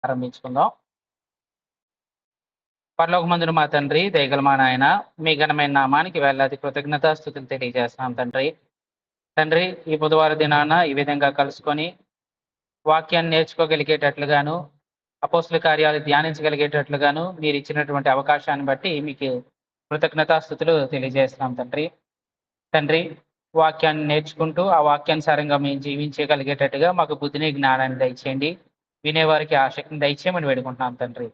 ప్రారంభించుకుందాం. పరలోకమందున మా తండ్రి, దయగల మా నాయన, మీ ఘనమైన నామానికి వేలాది కృతజ్ఞతాస్తుతులు తెలియజేస్తున్నాం తండ్రి. తండ్రి, ఈ బుధవార దినాన ఈ విధంగా కలుసుకొని వాక్యాన్ని నేర్చుకోగలిగేటట్లుగాను, అపోస్తుల కార్యాలు ధ్యానించగలిగేటట్లుగాను మీరు ఇచ్చినటువంటి అవకాశాన్ని బట్టి మీకు కృతజ్ఞతాస్తుతులు తెలియజేస్తున్నాం తండ్రి. తండ్రి, వాక్యాన్ని నేర్చుకుంటూ ఆ వాక్యానుసారంగా మేము జీవించగలిగేటట్టుగా మాకు బుద్ధిని, జ్ఞానాన్ని దయచేయండి. వినేవారికి ఆసక్తిని దయచేయమని వేడుకుంటున్నాం తండ్రి.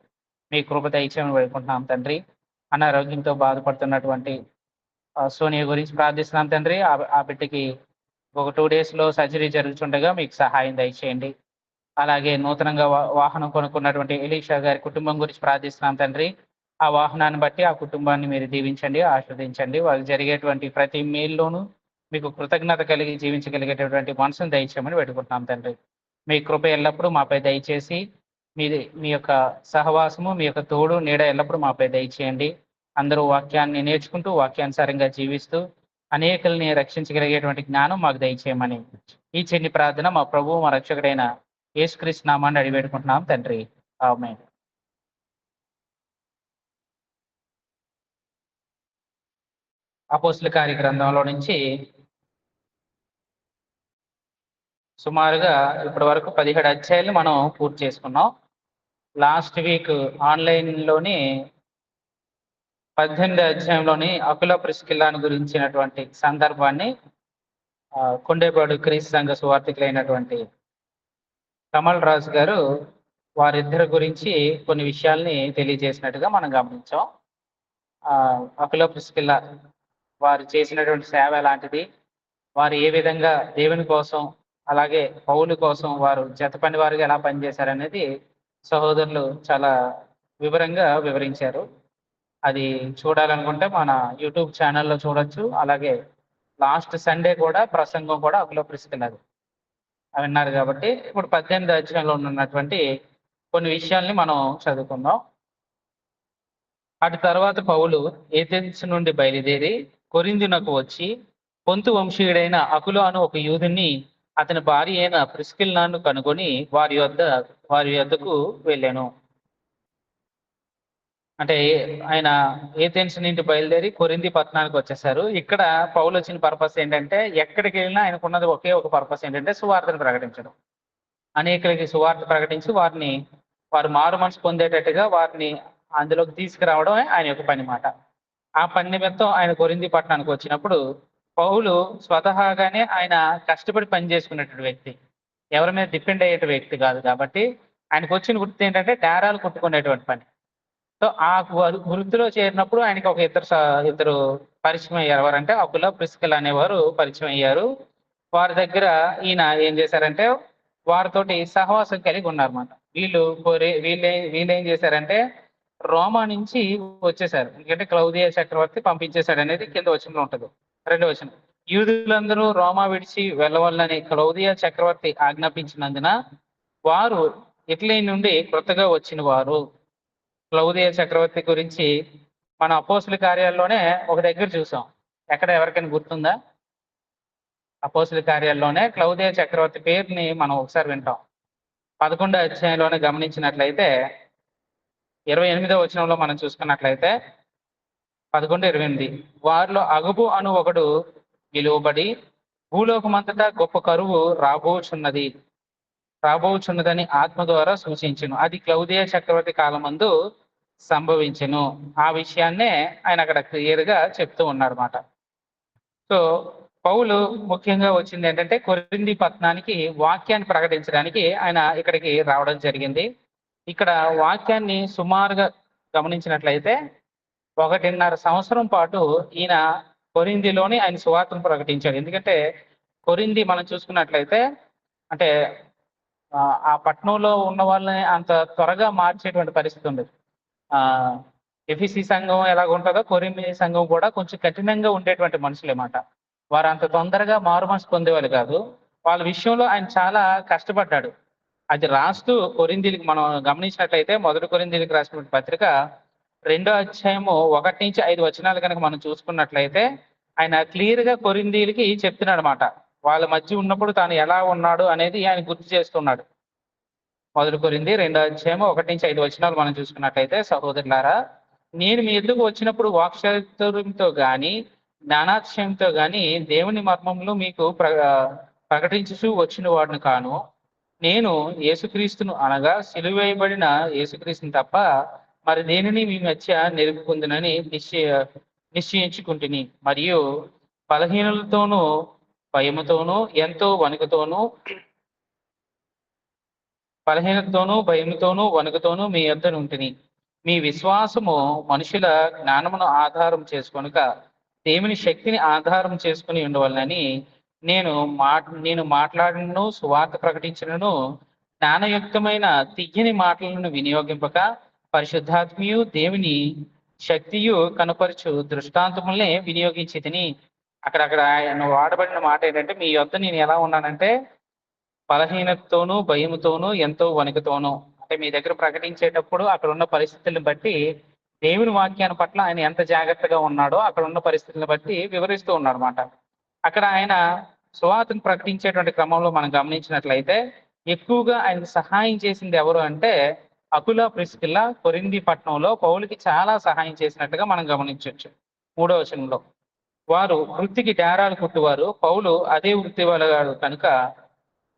మీ కృప దయచేయమని వేడుకుంటున్నాం తండ్రి. అనారోగ్యంతో బాధపడుతున్నటువంటి సోనియా గురించి ప్రార్థిస్తున్నాం తండ్రి. ఆ బిడ్డకి ఒక 2 డేస్‌లో సర్జరీ జరుగుతుండగా మీకు సహాయం దయచేయండి. అలాగే నూతనంగా వాహనం కొనుక్కున్నటువంటి ఎలీషా గారి కుటుంబం గురించి ప్రార్థిస్తున్నాం తండ్రి. ఆ వాహనాన్ని బట్టి ఆ కుటుంబాన్ని మీరు దీవించండి, ఆశీర్వదించండి. వాళ్ళకి జరిగేటువంటి ప్రతి మేల్లోనూ మీకు కృతజ్ఞత కలిగి జీవించగలిగేటటువంటి మనసును దయచేయమని వేడుకుంటున్నాం తండ్రి. మీ కృప ఎల్లప్పుడూ మాపై దయచేసి మీ యొక్క సహవాసము, మీ యొక్క తోడు, నీడ ఎల్లప్పుడూ మాపై దయచేయండి. అందరూ వాక్యాన్ని నేర్చుకుంటూ, వాక్యానుసారంగా జీవిస్తూ అనేకుల్ని రక్షించగలిగేటువంటి జ్ఞానం మాకు దయచేయమని ఈ చిన్ని ప్రార్థన మా ప్రభువు, మా రక్షకుడైన యేసుక్రీస్తు నామాన్ని అడిగి వేడుకుంటున్నాం తండ్రి. ఆమేన్. అపోస్తుల కార్య గ్రంథంలో నుంచి సుమారుగా ఇప్పటి వరకు 17 అధ్యాయాలు మనం పూర్తి చేసుకున్నాం. లాస్ట్ వీక్ ఆన్లైన్‌లోని 18 అధ్యాయంలోని అకుల ప్రిస్కిల్లాను గురించినటువంటి సందర్భాన్ని కొండేపాడు క్రీస్తు సంఘ సువార్థికులైనటువంటి కమల్ రాజు గారు వారిద్దరి గురించి కొన్ని విషయాల్ని తెలియజేసినట్టుగా మనం గమనించాం. అకుల ప్రిస్కిల్లా వారు చేసినటువంటి సేవ ఎలాంటిది, వారు ఏ విధంగా దేవుని కోసం, అలాగే పౌలు కోసం వారు జత పని వారుగా ఎలా పనిచేశారనేది సహోదరులు చాలా వివరంగా వివరించారు. అది చూడాలనుకుంటే మన యూట్యూబ్ ఛానల్‌లో చూడొచ్చు. అలాగే లాస్ట్ సండే కూడా ప్రసంగం కూడా అకుల ప్రిస్కిల్లాది విన్నారు కాబట్టి ఇప్పుడు 18 అధ్యాయంలో ఉన్నటువంటి కొన్ని విషయాల్ని మనం చదువుకుందాం. అటు తర్వాత పౌలు ఏథెన్స్ నుండి బయలుదేరి కొరింథునకు వచ్చి పొంతు వంశీయుడైన అకుల అను ఒక యూదుని అతని భార్య అయిన ప్రిస్కిల్లాను కనుగొని వారి యొద్దకు వెళ్ళాను. అంటే ఆయన ఏథెన్స్ నుండి బయలుదేరి కొరింథీ పట్టణానికి వచ్చేసారు. ఇక్కడ పౌలు వచ్చిన పర్పస్ ఏంటంటే, ఎక్కడికి వెళ్ళినా ఆయనకున్నది ఒకే ఒక పర్పస్ ఏంటంటే సువార్తను ప్రకటించడం. అనేకులకి సువార్త ప్రకటించి వారు మారు మనసు పొందేటట్టుగా వారిని అందులోకి తీసుకురావడమే ఆయన యొక్క పని మాట. ఆ పని నిమిత్తం ఆయన కొరింథీ పట్టణానికి వచ్చినప్పుడు పౌలు స్వతహాగానే ఆయన కష్టపడి పని చేసుకునేటువంటి వ్యక్తి, ఎవరి మీద డిపెండ్ అయ్యేట వ్యక్తి కాదు. కాబట్టి ఆయనకు వచ్చిన వృత్తి ఏంటంటే డేరాలు కొట్టుకునేటువంటి పని. సో ఆ వృత్తిలో చేరినప్పుడు ఆయనకి ఒక ఇద్దరు పరిచయం అయ్యారు. ఎవరంటే అకుల, ప్రిస్కిల్లా అనేవారు పరిచయం అయ్యారు. వారి దగ్గర ఈయన ఏం చేశారంటే వారితోటి సహవాసం కలిగి ఉన్నారన్నమాట. వీళ్ళేం చేశారంటే రోమా నుంచి వచ్చేసారు. ఎందుకంటే క్లౌదియా చక్రవర్తి పంపించేశాడు అనేది కింద వచనంలో ఉంటుంది. 2వ వచనం, యూదులందరూ రోమా విడిచి వెళ్ళవలనని క్లౌదియా చక్రవర్తి ఆజ్ఞాపించినందున వారు ఇటలీ నుండి క్రొత్తగా వచ్చిన వారు. క్లౌదియా చక్రవర్తి గురించి మన అపోస్తుల కార్యాల్లోనే ఒక దగ్గర చూసాం. ఎక్కడ ఎవరికైనా గుర్తుందా? అపోస్తుల కార్యాల్లోనే క్లౌదియా చక్రవర్తి పేరుని మనం ఒకసారి వింటాం. 11వ అధ్యాయంలోనే గమనించినట్లయితే 28వ వచనంలో మనం చూసుకున్నట్లయితే 11:28, వారిలో అగుబు అను ఒకడు పిలువబడి భూలోకమంతటా గొప్ప కరువు రాబోచున్నదని ఆత్మ ద్వారా సూచించును. అది క్లౌదియా చక్రవర్తి కాలమందు సంభవించెను. ఆ విషయాన్నే ఆయన అక్కడ క్లియర్ గా చెప్తూ ఉన్నారన్నమాట. సో పౌలు ముఖ్యంగా వచ్చింది ఏంటంటే కొరింథీ పట్టణానికి వాక్యాన్ని ప్రకటించడానికి ఆయన ఇక్కడికి రావడం జరిగింది. ఇక్కడ వాక్యాన్ని సుమారుగా గమనించినట్లయితే 1.5 సంవత్సరం పాటు ఈయన కొరింథీలోని ఆయన సువార్తను ప్రకటించాడు. ఎందుకంటే కొరింథీ మనం చూసుకున్నట్లయితే అంటే ఆ పట్టణంలో ఉన్న వాళ్ళని అంత త్వరగా మార్చేటువంటి పరిస్థితి ఉంది. ఎఫెసీ సంఘం ఎలాగ ఉంటుందో కొరింథీ సంఘం కూడా కొంచెం కఠినంగా ఉండేటువంటి మనుషులన్నమాట. వారు అంత తొందరగా మారు మనసు పొందేవాళ్ళు కాదు. వాళ్ళ విషయంలో ఆయన చాలా కష్టపడ్డాడు. అది రాస్తూ కొరింథీలకు మనం గమనించినట్లయితే 1 కొరింథీలకు రాసినటువంటి పత్రిక 2వ అధ్యాయము 1-5 వచనాలు కనుక మనం చూసుకున్నట్లయితే ఆయన క్లియర్ గా కొరింథీలకి చెప్తున్నాడు అనమాట. వాళ్ళ మధ్య ఉన్నప్పుడు తాను ఎలా ఉన్నాడు అనేది ఆయన గుర్తు చేస్తున్నాడు. మొదటి కొరింథీ 2:1-5 మనం చూసుకున్నట్లయితే, సహోదరులారా, నేను మీ ఎద్దుకు వచ్చినప్పుడు వాక్చాతుర్యంతో గాని జ్ఞానాతిశయంతో గాని దేవుని మర్మములు మీకు ప్రకటించుచు వచ్చిన వాడిని కాను. నేను యేసుక్రీస్తును అనగా సిలువ వేయబడిన యేసుక్రీస్తుని తప్ప మరి దేనిని మీ మధ్య నిలుపుకుందునని నిశ్చయించుకుంటుని. మరియు బలహీనులతోనూ భయముతోనూ ఎంతో వణుకుతోనూ మీ యొద్ద నుంటిని. మీ విశ్వాసము మనుషుల జ్ఞానమును ఆధారం చేసుకొనుక దేవుని శక్తిని ఆధారం చేసుకుని ఉండవలనని నేను మాట్లాడినను సువార్త ప్రకటించినను జ్ఞానయుక్తమైన తియ్యని మాటలను వినియోగింపక పరిశుద్ధాత్మయు దేవుని శక్తియు కనపరచు దృష్టాంతములనే వినియోగించి తిని. అక్కడ ఆయన వాడబడిన మాట ఏంటంటే, మీ యొద్ద నేను ఎలా ఉన్నానంటే బలహీనతతోనూ భయముతోనూ ఎంతో వణుకుతోనూ. అంటే మీ దగ్గర ప్రకటించేటప్పుడు అక్కడ ఉన్న పరిస్థితులను బట్టి దేవుని వాక్యాన్ని పట్ల ఆయన ఎంత జాగ్రత్తగా ఉన్నాడో అక్కడ ఉన్న పరిస్థితులను బట్టి వివరిస్తూ ఉన్నారన్నమాట. అక్కడ ఆయన సువార్తను ప్రకటించేటువంటి క్రమంలో మనం గమనించినట్లయితే ఎక్కువగా ఆయన సహాయం చేసింది ఎవరు అంటే అకుల ప్రిస్కిల్ల కొరింథీ పట్టణంలో పౌలుకి చాలా సహాయం చేసినట్టుగా మనం గమనించవచ్చు. 3వ వచనంలో వారు వృత్తికి డేరాలు కుట్టువారు, పౌలు అదే వృత్తి వాళ్ళగాడు కనుక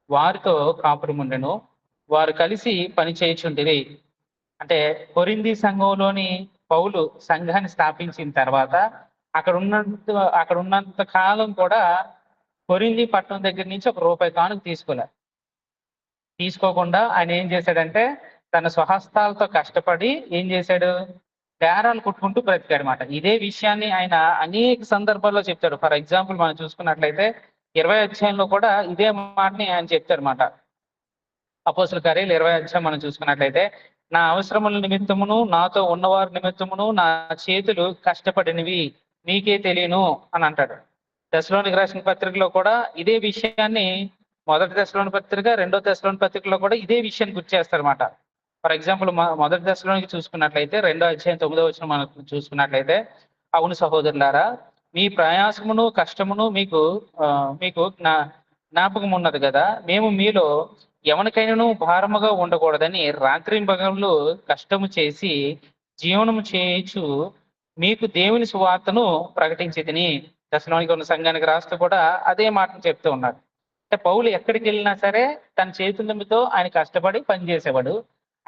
వారితో కాపురముండెను. వారు కలిసి పని చేయుచుండిరి. అంటే కొరింథీ సంఘంలోని పౌలు సంఘాన్ని స్థాపించిన తర్వాత అక్కడ ఉన్నంత కాలం కూడా కొరింథీ పట్టణం దగ్గర నుంచి ₹1 కానుక తీసుకోకుండా ఆయన ఏం చేశాడంటే తన స్వహస్తాలతో కష్టపడి ఏం చేశాడు, డేరాలు కుట్టుకుంటూ బ్రతికాడు అనమాట. ఇదే విషయాన్ని ఆయన అనేక సందర్భాల్లో చెప్తాడు. ఫర్ ఎగ్జాంపుల్ మనం చూసుకున్నట్లయితే 20వ అధ్యాయంలో కూడా ఇదే మాటని ఆయన చెప్తారన్నమాట. అపోస్తలుల కార్యాలు 20వ అధ్యాయం మనం చూసుకున్నట్లయితే, నా అవసరముల నిమిత్తమును నాతో ఉన్నవారి నిమిత్తమును నా చేతులు కష్టపడినవి మీకే తెలియను అని అంటాడు. తెస్సలోనికీ రాసిన పత్రికలో కూడా ఇదే విషయాన్ని, మొదటి తెస్సలోనికీ పత్రిక, 2వ తెస్సలోనికీ పత్రికలో కూడా ఇదే విషయాన్ని గుర్తు చేస్తారన్నమాట. ఫర్ ఎగ్జాంపుల్ మొదటి దశలోనికి చూసుకున్నట్లయితే 2వ అధ్యాయం 9వ వచనం మనం చూసుకున్నట్లయితే, అవును సహోదరులారా, మీ ప్రయాసమును కష్టమును మీకు జ్ఞాపకం ఉన్నది కదా. మేము మీలో ఎవరికైనాను భారముగా ఉండకూడదని రాత్రింబగళ్ళు కష్టము చేసి జీవనము చేయుచు మీకు దేవుని సువార్తను ప్రకటించితిని. దశలోనికి ఉన్న సంఘానికి రాస్తూ కూడా అదే మాటను చెప్తూ ఉన్నాడు. అంటే పౌలు ఎక్కడికి వెళ్ళినా సరే తన చేతులతో ఆయన కష్టపడి పనిచేసేవాడు.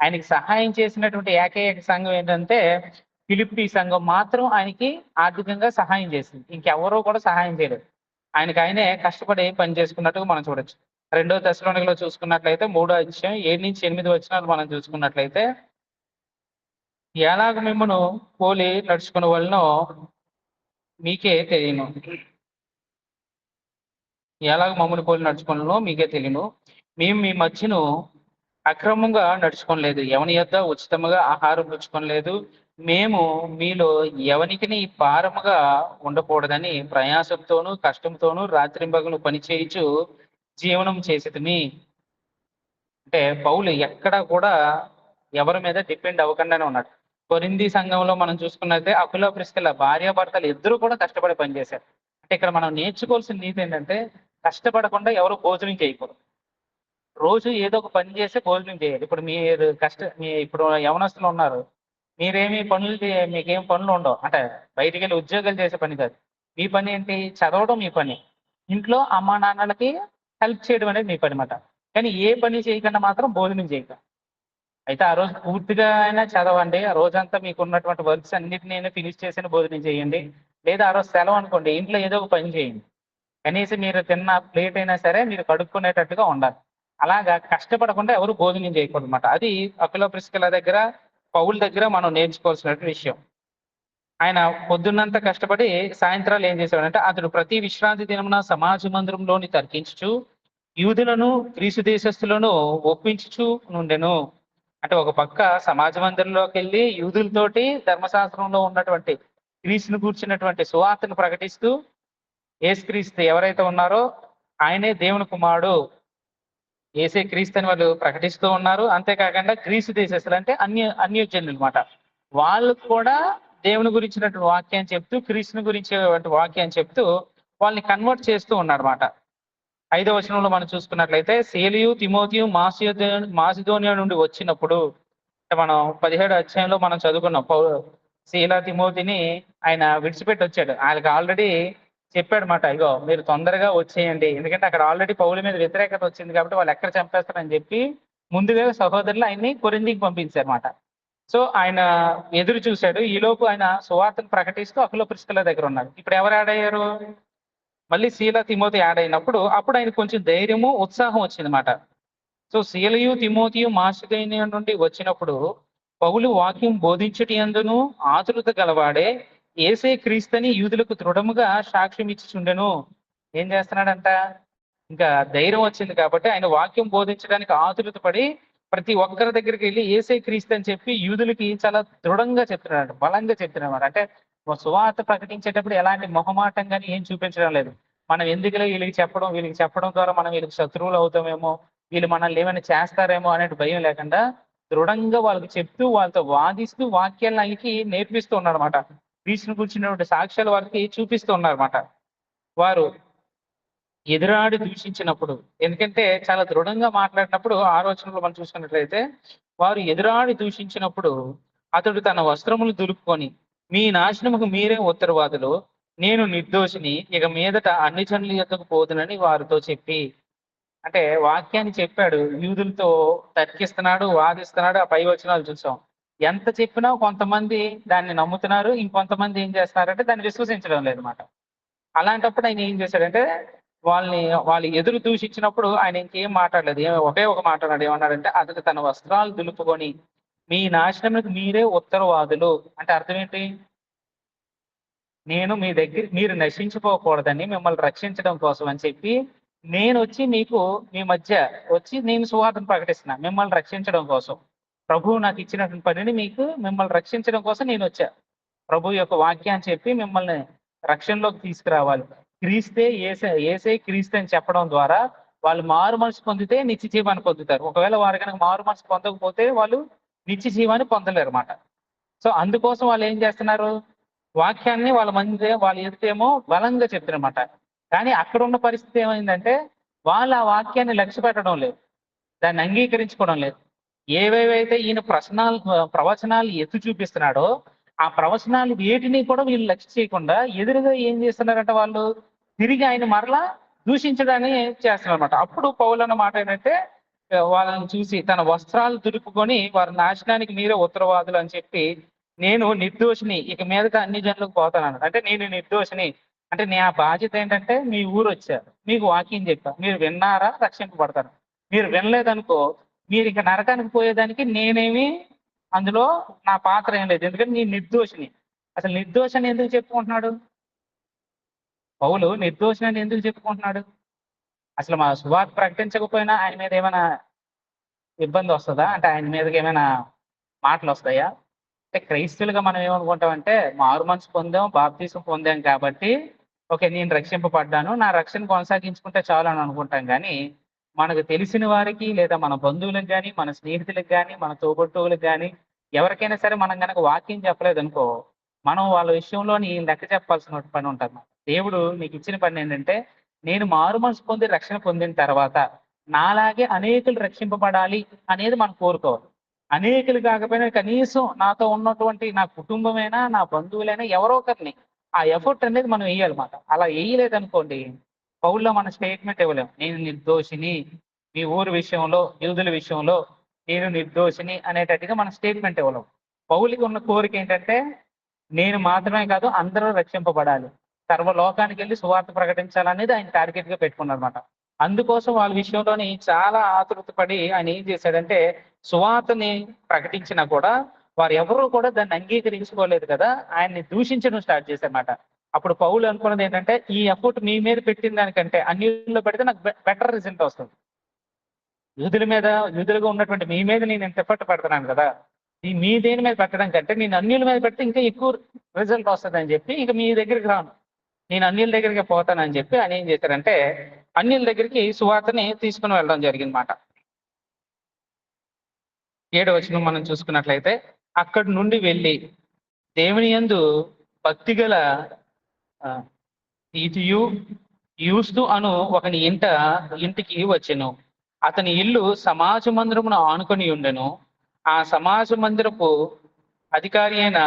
ఆయనకి సహాయం చేసినటువంటి ఏకైక సంఘం ఏంటంటే ఫిలిప్పీ సంఘం మాత్రం ఆయనకి ఆర్థికంగా సహాయం చేసింది. ఇంకెవరూ కూడా సహాయం చేయలేదు. ఆయనే కష్టపడి పని చేసుకున్నట్టుగా మనం చూడొచ్చు. 2వ తెస్సలోనికలో చూసుకున్నట్లయితే 3వ అధ్యాయం 7-8 వచనాలు మనం చూసుకున్నట్లయితే, ఎలాగ మిమ్మను పోలి నడుచుకునే వలనో మీకే తెలియను. ఎలాగ మమ్మల్ని పోలి నడుచుకున్నానో మీకే తెలియను. మేము మీ మధ్యను అక్రమంగా నడుచుకోలేదు, ఎవని యొద్ద ఉచితముగా ఆహారం పుచ్చుకోలేదు. మేము మీలో ఎవనికిని భారముగా ఉండకూడదని ప్రయాసంతోనూ కష్టంతోనూ రాత్రింబగళ్ళు పని చేయుచు జీవనం చేసేది. అంటే పౌలు ఎక్కడా కూడా ఎవరి మీద డిపెండ్ అవ్వకుండానే ఉన్నాడు. కొరింథీ సంఘంలో మనం చూసుకున్నట్లయితే అకుల ప్రిస్కిల్ల భార్యాభర్తలు ఇద్దరు కూడా కష్టపడి పనిచేశారు. అంటే ఇక్కడ మనం నేర్చుకోవాల్సిన నీతి ఏంటంటే కష్టపడకుండా ఎవరు భోజనం చేయకూడదు. రోజు ఏదో ఒక పని చేసి భోజనం చేయాలి. ఇప్పుడు మీరు ఇప్పుడు యవనస్తులు ఉన్నారు, మీరేమి మీకేం పనులు ఉండవు. అంటే బయటికి వెళ్ళి ఉద్యోగాలు చేసే పని కాదు. మీ పని ఏంటి? చదవడం మీ పని. ఇంట్లో అమ్మా నాన్నలకి హెల్ప్ చేయడం అనేది మీ పని అన్నమాట. కానీ ఏ పని చేయకుండా మాత్రం భోజనం చేయక. అయితే ఆ రోజు పూర్తిగా అయినా చదవండి. ఆ రోజంతా మీకు ఉన్నటువంటి వర్క్స్ అన్నిటిని ఫినిష్ చేసి భోజనం చేయండి. లేదా ఆ రోజు సెలవు అనుకోండి, ఇంట్లో ఏదో ఒక పని చేయండి. కనీసం మీరు తిన్న ప్లేట్ అయినా సరే మీరు కడుక్కునేటట్టుగా ఉండాలి. అలాగా కష్టపడకుండా ఎవరు భోజనం చేయకూడదు అనమాట. అది అకుల ప్రిస్కిల్ల దగ్గర, పౌలు దగ్గర మనం నేర్చుకోవాల్సిన విషయం. ఆయన పొద్దున్నంతా కష్టపడి సాయంత్రాలు ఏం చేశాడంటే అతడు ప్రతి విశ్రాంతి దినమున సమాజ మందిరంలోని తర్కించుచు యూదులను గ్రీసు దేశస్థులను ఒప్పించుచు నుండెను. అంటే ఒక పక్క సమాజ మందిరంలోకి వెళ్ళి యూదులతోటి ధర్మశాస్త్రంలో ఉన్నటువంటి గ్రీసును కూర్చున్నటువంటి సువార్తను ప్రకటిస్తూ యేసుక్రీస్తు ఎవరైతే ఉన్నారో ఆయనే దేవుని కుమారుడు, యేసే క్రీస్తు అని వాళ్ళు ప్రకటిస్తూ ఉన్నారు. అంతేకాకుండా గ్రీసు దేశస్తులు అంటే అన్యజనులు అనమాట. వాళ్ళు కూడా దేవుని గురించినటువంటి వాక్యాన్ని చెప్తూ, క్రీస్తుని గురించినటువంటి వాక్యాన్ని చెప్తూ వాళ్ళని కన్వర్ట్ చేస్తూ ఉన్నారన్నమాట. 5వ వచనంలో మనం చూసుకున్నట్లయితే సేలియు తిమోతియు మాసిదోనియా నుండి వచ్చినప్పుడు మనం 17వ అధ్యాయంలో మనం చదువుకున్నాం. శీల తిమోతిని ఆయన విడిచిపెట్టి వచ్చాడు. ఆయనకి ఆల్రెడీ చెప్పాడన్నమాట. ఇగో మీరు తొందరగా వచ్చేయండి. ఎందుకంటే అక్కడ ఆల్రెడీ పౌలు మీద వ్యతిరేకత వచ్చింది కాబట్టి వాళ్ళు ఎక్కడ చంపేస్తారని చెప్పి ముందుగా సహోదరులు ఆయన్ని కొరింథీకి పంపించారన్నమాట. సో ఆయన ఎదురు చూశాడు. ఈలోపు ఆయన సువార్తను ప్రకటిస్తూ అకుల ప్రిస్కిల్ల దగ్గర ఉన్నారు. ఇప్పుడు ఎవరు యాడ్ అయ్యారు? మళ్ళీ శీల తిమోతి యాడ్ అయినప్పుడు అప్పుడు ఆయనకు కొంచెం ధైర్యము, ఉత్సాహం వచ్చిందన్నమాట. సో శీలయు తిమోతియు మాసిదోనియ నుండి వచ్చినప్పుడు పౌలు వాక్యం బోధించుట యందును ఆతురత గలవాడే యేసే క్రీస్తుని యూదులకు దృఢముగా సాక్ష్యం ఇచ్చుచుండెను. ఏం చేస్తున్నాడంట? ఇంకా ధైర్యం వచ్చింది కాబట్టి ఆయన వాక్యం బోధించడానికి ఆతురత పడి ప్రతి ఒక్కరి దగ్గరికి వెళ్ళి యేసే క్రీస్తు అని చెప్పి యూదులకి చాలా దృఢంగా చెప్తున్నాడు, బలంగా చెప్తున్నాడు. అంటే సువార్త ప్రకటించేటప్పుడు ఎలాంటి మొహమాటం కానీ ఏం చూపించడం లేదు. మనం ఎందుకులే వీళ్ళకి చెప్పడం ద్వారా మనం వీళ్ళకి శత్రువులు అవుతామేమో, వీళ్ళు మనల్ని ఏమైనా చేస్తారేమో అనే భయం లేకుండా దృఢంగా వాళ్ళకి చెప్తూ వాళ్ళతో వాదిస్తూ వాక్యాలను ఆయనకి నేర్పిస్తూ ఉన్నారన్నమాట. క్రీస్తుని గురించినటువంటి సాక్ష్యాలు వారికి చూపిస్తూ ఉన్నారన్నమాట. వారు ఎదురాడి దూషించినప్పుడు, ఎందుకంటే చాలా దృఢంగా మాట్లాడినప్పుడు 6వ వచనంలో మనం చూసుకున్నట్లయితే వారు ఎదురాడి దూషించినప్పుడు అతడు తన వస్త్రములు దులుపుకొని మీ నాశనముకు మీరే ఉత్తరవాదులు, నేను నిర్దోషిని, ఇక మీదట అన్ని జనుల యొద్దకు పోదునని వారితో చెప్పి, అంటే వాక్యాన్ని చెప్పాడు. యూదులతో తర్కిస్తున్నాడు, వాదిస్తున్నాడు. ఆ పై వచనాలు చూసాం. ఎంత చెప్పినా కొంతమంది దాన్ని నమ్ముతున్నారు. ఇంకొంతమంది ఏం చేస్తున్నారంటే దాన్ని విశ్వసించడం లేదన్నమాట. అలాంటప్పుడు ఆయన ఏం చేశాడంటే వాళ్ళు ఎదురు దూషించినప్పుడు ఆయన ఇంకేం మాట్లాడలేదు. ఒకే ఒక మాట అన్నాడు. ఏమన్నాడంటే అతడు తన వస్త్రాలు దులుపుకొని మీ నాశనములకు మీరే ఉత్తరవాదులు. అంటే అర్థం ఏంటి? నేను మీ దగ్గర మీరు నశించిపోకూడదని మిమ్మల్ని రక్షించడం కోసం అని చెప్పి నేనొచ్చి మీకు మీ మధ్య వచ్చి నేను సువార్తను ప్రకటిస్తున్నా మిమ్మల్ని రక్షించడం కోసం. ప్రభువు నాకు ఇచ్చినటువంటి పనిని మిమ్మల్ని రక్షించడం కోసం నేనొచ్చా. ప్రభువు యొక్క వాక్యాన్ని చెప్పి మిమ్మల్ని రక్షణలోకి తీసుకురావాలి. యేసే క్రీస్తు అని చెప్పడం ద్వారా వాళ్ళు మారు మనసు పొందితే నిత్య జీవాన్ని పొందుతారు. ఒకవేళ వారు కనుక మారు మనసు పొందకపోతే వాళ్ళు నిత్య జీవాన్ని పొందలేరన్నమాట. సో అందుకోసం వాళ్ళు ఏం చేస్తున్నారు? వాక్యాన్ని వాళ్ళ ఎదుటేమో బలంగా చెప్తారన్నమాట. కానీ అక్కడ ఉన్న పరిస్థితి ఏమైందంటే వాళ్ళు ఆ వాక్యాన్ని లక్ష్య పెట్టడం లేదు. దాన్ని అంగీకరించుకోవడం లేదు. ఏవేవైతే ఈయన ప్రవచనాలు ఎత్తి చూపిస్తున్నాడో ఆ ప్రవచనాలు వేటిని కూడా వీళ్ళు లక్ష్య చేయకుండా ఎదురుగా ఏం చేస్తున్నారంటే వాళ్ళు తిరిగి ఆయన మరలా దూషించడాన్ని చేస్తున్నారన్నమాట. అప్పుడు పౌలు అన్న మాట ఏంటంటే వాళ్ళని చూసి తన వస్త్రాలు దులుపుకొని వారి నాశనానికి మీరే ఉత్తరవాదులు అని చెప్పి నేను నిర్దోషిని, ఇక మీదట అన్ని జనులకు పోతానన్నాడు. అంటే నేను నిర్దోషిని అంటే నా బాధ్యత ఏంటంటే మీ ఊరు వచ్చారు, మీకు వాక్యం చెప్పా, మీరు విన్నారా రక్షింపబడతారు. మీరు వినలేదనుకో మీరు ఇక నరకానికి పోయేదానికి నేనేమి అందులో నా పాత్ర ఏం లేదు. ఎందుకంటే నేను నిర్దోషిని. అసలు నిర్దోషని ఎందుకు చెప్పుకుంటున్నాడు పౌలు? నిర్దోషిని ఎందుకు చెప్పుకుంటున్నాడు? అసలు మా సువార్త ప్రకటించకపోయినా ఆయన మీద ఏమైనా ఇబ్బంది వస్తుందా? అంటే ఆయన మీదకి ఏమైనా మాటలు వస్తాయా? అంటే క్రైస్తవులుగా మనం ఏమనుకుంటామంటే మారు మనసు పొందాం, బాప్తీసం పొందాం కాబట్టి ఓకే నేను రక్షింపబడ్డాను, నా రక్షణ కొనసాగించుకుంటే చాలు అని అనుకుంటాం. కానీ మనకు తెలిసిన వారికి లేదా మన బంధువులకు కానీ, మన స్నేహితులకు కానీ, మన తోబుట్టువులకు కానీ ఎవరికైనా సరే మనం కనుక వాక్యం చెప్పలేదనుకో మనం వాళ్ళ విషయంలోని లెక్క చెప్పాల్సిన పని ఉంటుంది. దేవుడు నీకు ఇచ్చిన పని ఏంటంటే నేను మారు మనసు పొంది రక్షణ పొందిన తర్వాత నాలాగే అనేకులు రక్షింపబడాలి అనేది మనం కోరుకోవాలి. అనేకులు కాకపోయినా కనీసం నాతో ఉన్నటువంటి నా కుటుంబమైనా, నా బంధువులైనా ఎవరో ఒకరిని ఆ ఎఫర్ట్ అనేది మనం వేయాలన్నమాట. అలా వేయలేదనుకోండి పౌల్లో మన స్టేట్మెంట్ ఇవ్వలేం. నేను నిర్దోషిని, మీ ఊరు విషయంలో, యూదుల విషయంలో నేను నిర్దోషిని అనేటట్టుగా మనం స్టేట్మెంట్ ఇవ్వలేం. పౌలుకి ఉన్న కోరిక ఏంటంటే నేను మాత్రమే కాదు అందరూ రక్షింపబడాలి, సర్వలోకానికి వెళ్ళి సువార్త ప్రకటించాలనేది ఆయన టార్గెట్ గా పెట్టుకున్నారన్నమాట. అందుకోసం వాళ్ళ విషయంలోని చాలా ఆతృత పడి ఆయన ఏం చేశాడంటే సువార్తని ప్రకటించినా కూడా వారు ఎవరూ కూడా దాన్ని అంగీకరించుకోలేదు కదా, ఆయన్ని దూషించడం స్టార్ట్ చేశారన్నమాట. అప్పుడు పౌలు అనుకున్నది ఏంటంటే ఈ ఎఫర్ట్ మీ మీద పెట్టిన దానికంటే అన్యుల్లో పెడితే నాకు బెటర్ రిజల్ట్ వస్తుంది. యూదులుగా ఉన్నటువంటి మీ మీద నేను ఎంత ఎఫర్ట్ పెడుతున్నాను కదా, మీ దేని మీద పెట్టడం కంటే నేను అన్యుల మీద పెడితే ఇంకా ఎక్కువ రిజల్ట్ వస్తుంది అని చెప్పి ఇక మీ దగ్గరికి రాను, నేను అన్యుల దగ్గరికి పోతానని చెప్పి ఆయన ఏం చేశారంటే అన్యుల దగ్గరికి సువార్తని తీసుకుని వెళ్ళడం జరిగిందన్నమాట. 7వ వచనం మనం చూసుకున్నట్లయితే అక్కడి నుండి వెళ్ళి దేవుని యందు భక్తిగల తీతుయు యూస్తు అను ఒకని ఇంటికి వచ్చెను. అతని ఇల్లు సమాజ మందిరమును ఆనుకొని ఉండెను. ఆ సమాజ మందిరపు అధికారి అయిన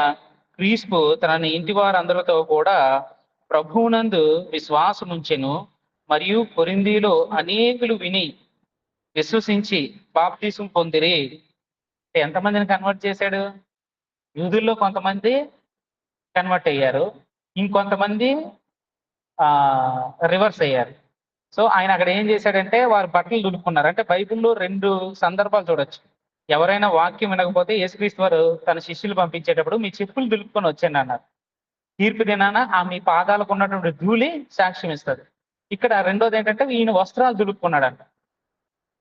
క్రీస్పు తన ఇంటి వారందరితో కూడా ప్రభువునందు విశ్వాసముంచెను. మరియు కొరింథీలో అనేకులు విని విశ్వసించి బాప్తిసం పొందిరి. ఎంతమందిని కన్వర్ట్ చేశాడు? యూదుల్లో కొంతమంది కన్వర్ట్ అయ్యారు, ఇంకొంతమంది రివర్స్ అయ్యారు. సో ఆయన అక్కడ ఏం చేశాడంటే వారి బట్టలు దులుపుకున్నారు. అంటే బైబిల్లో 2 సందర్భాలు చూడొచ్చు. ఎవరైనా వాక్యం వినకపోతే యేసుక్రీస్తు వారు తన శిష్యులు పంపించేటప్పుడు మీ చెప్పులు దులుపుకొని వచ్చేయండి అన్నారు. తీర్పు దినాన ఆ మీ పాదాలకు ఉన్నటువంటి ధూళి సాక్ష్యం ఇస్తుంది. ఇక్కడ రెండోది ఏంటంటే ఈయన వస్త్రాలు దులుపుకున్నాడంట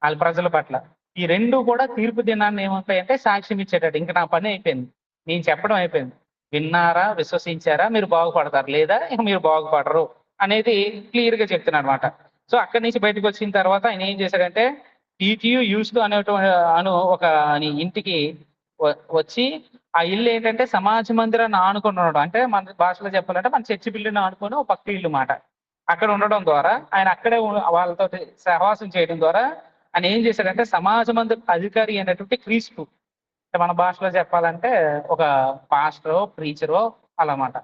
వాళ్ళ ప్రజల పట్ల. ఈ 2 కూడా తీర్పు దినాన్ని ఏమవుతాయంటే సాక్ష్యం ఇచ్చేటట్టు. ఇంకా నా పని అయిపోయింది, నేను చెప్పడం అయిపోయింది. విన్నారా, విశ్వసించారా, మీరు బాగుపడతారు, లేదా ఇక మీరు బాగుపడరు అనేది క్లియర్ గా చెప్తున్నాడు అనమాట. సో అక్కడి నుంచి బయటకు వచ్చిన తర్వాత ఆయన ఏం చేశాడంటే టీటీయు యూస్తు అను ఒక ఇంటికి వచ్చి, ఆ ఇల్లు ఏంటంటే సమాజ మందిరాన్ని ఆనుకొని ఉండడం. అంటే మన భాషలో చెప్పాలంటే మన చర్చి బిల్లుని ఆనుకొని ఒక పక్క ఇల్లు మాట. అక్కడ ఉండడం ద్వారా ఆయన అక్కడే వాళ్ళతో సహవాసం చేయడం ద్వారా ఆయన ఏం చేశాడంటే సమాజ మందిర అధికారి అయినటువంటి క్రీస్తు, మన భాషలో చెప్పాలంటే ఒక పాస్టరో ప్రీచరో అలామాట,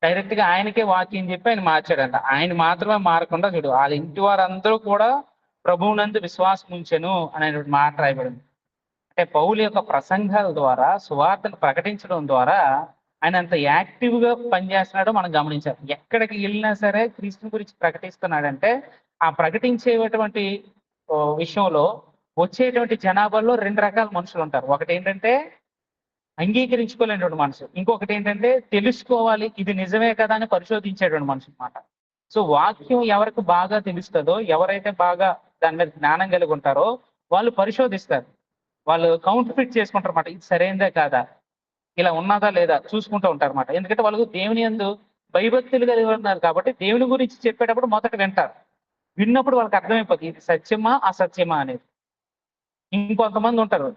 డైరెక్ట్ గా ఆయనకే వాక్యం చెప్పి ఆయన మార్చాడంట. ఆయన మాత్రమే మారకుండా చూడు వాళ్ళ ఇంటి వారందరూ కూడా ప్రభువునందు విశ్వాసం ఉంచెను అనేటువంటి మాట రాయబడింది. అంటే పౌలు యొక్క ప్రసంగాల ద్వారా సువార్తను ప్రకటించడం ద్వారా ఆయన అంత యాక్టివ్ గా పనిచేస్తున్నాడో మనం గమనించాలి. ఎక్కడికి వెళ్ళినా సరే క్రీస్తు గురించి ప్రకటిస్తున్నాడంటే ఆ ప్రకటించేటువంటి విషయంలో వచ్చేటువంటి జనాభాలో 2 రకాల మనుషులు ఉంటారు. ఒకటి ఏంటంటే అంగీకరించుకోలేనటువంటి మనసు, ఇంకొకటి ఏంటంటే తెలుసుకోవాలి ఇది నిజమే కదా అని పరిశోధించేటువంటి మనిషి అనమాట. సో వాక్యం ఎవరికి బాగా తెలుస్తుందో, ఎవరైతే బాగా దాని మీద జ్ఞానం కలిగి ఉంటారో వాళ్ళు పరిశోధిస్తారు, వాళ్ళు కౌంట్ ఫిట్ చేసుకుంటారు అన్నమాట. ఇది సరైనదే కాదా, ఇలా ఉన్నదా లేదా చూసుకుంటూ ఉంటారు అన్నమాట. ఎందుకంటే వాళ్ళు దేవుని యందు భయభక్తులు కలిగి ఉన్నారు కాబట్టి దేవుని గురించి చెప్పేటప్పుడు మొదట వింటారు. విన్నప్పుడు వాళ్ళకి అర్థమైపోతుంది ఇది సత్యమా అసత్యమా అనేది. ఇంకొంతమంది ఉంటారు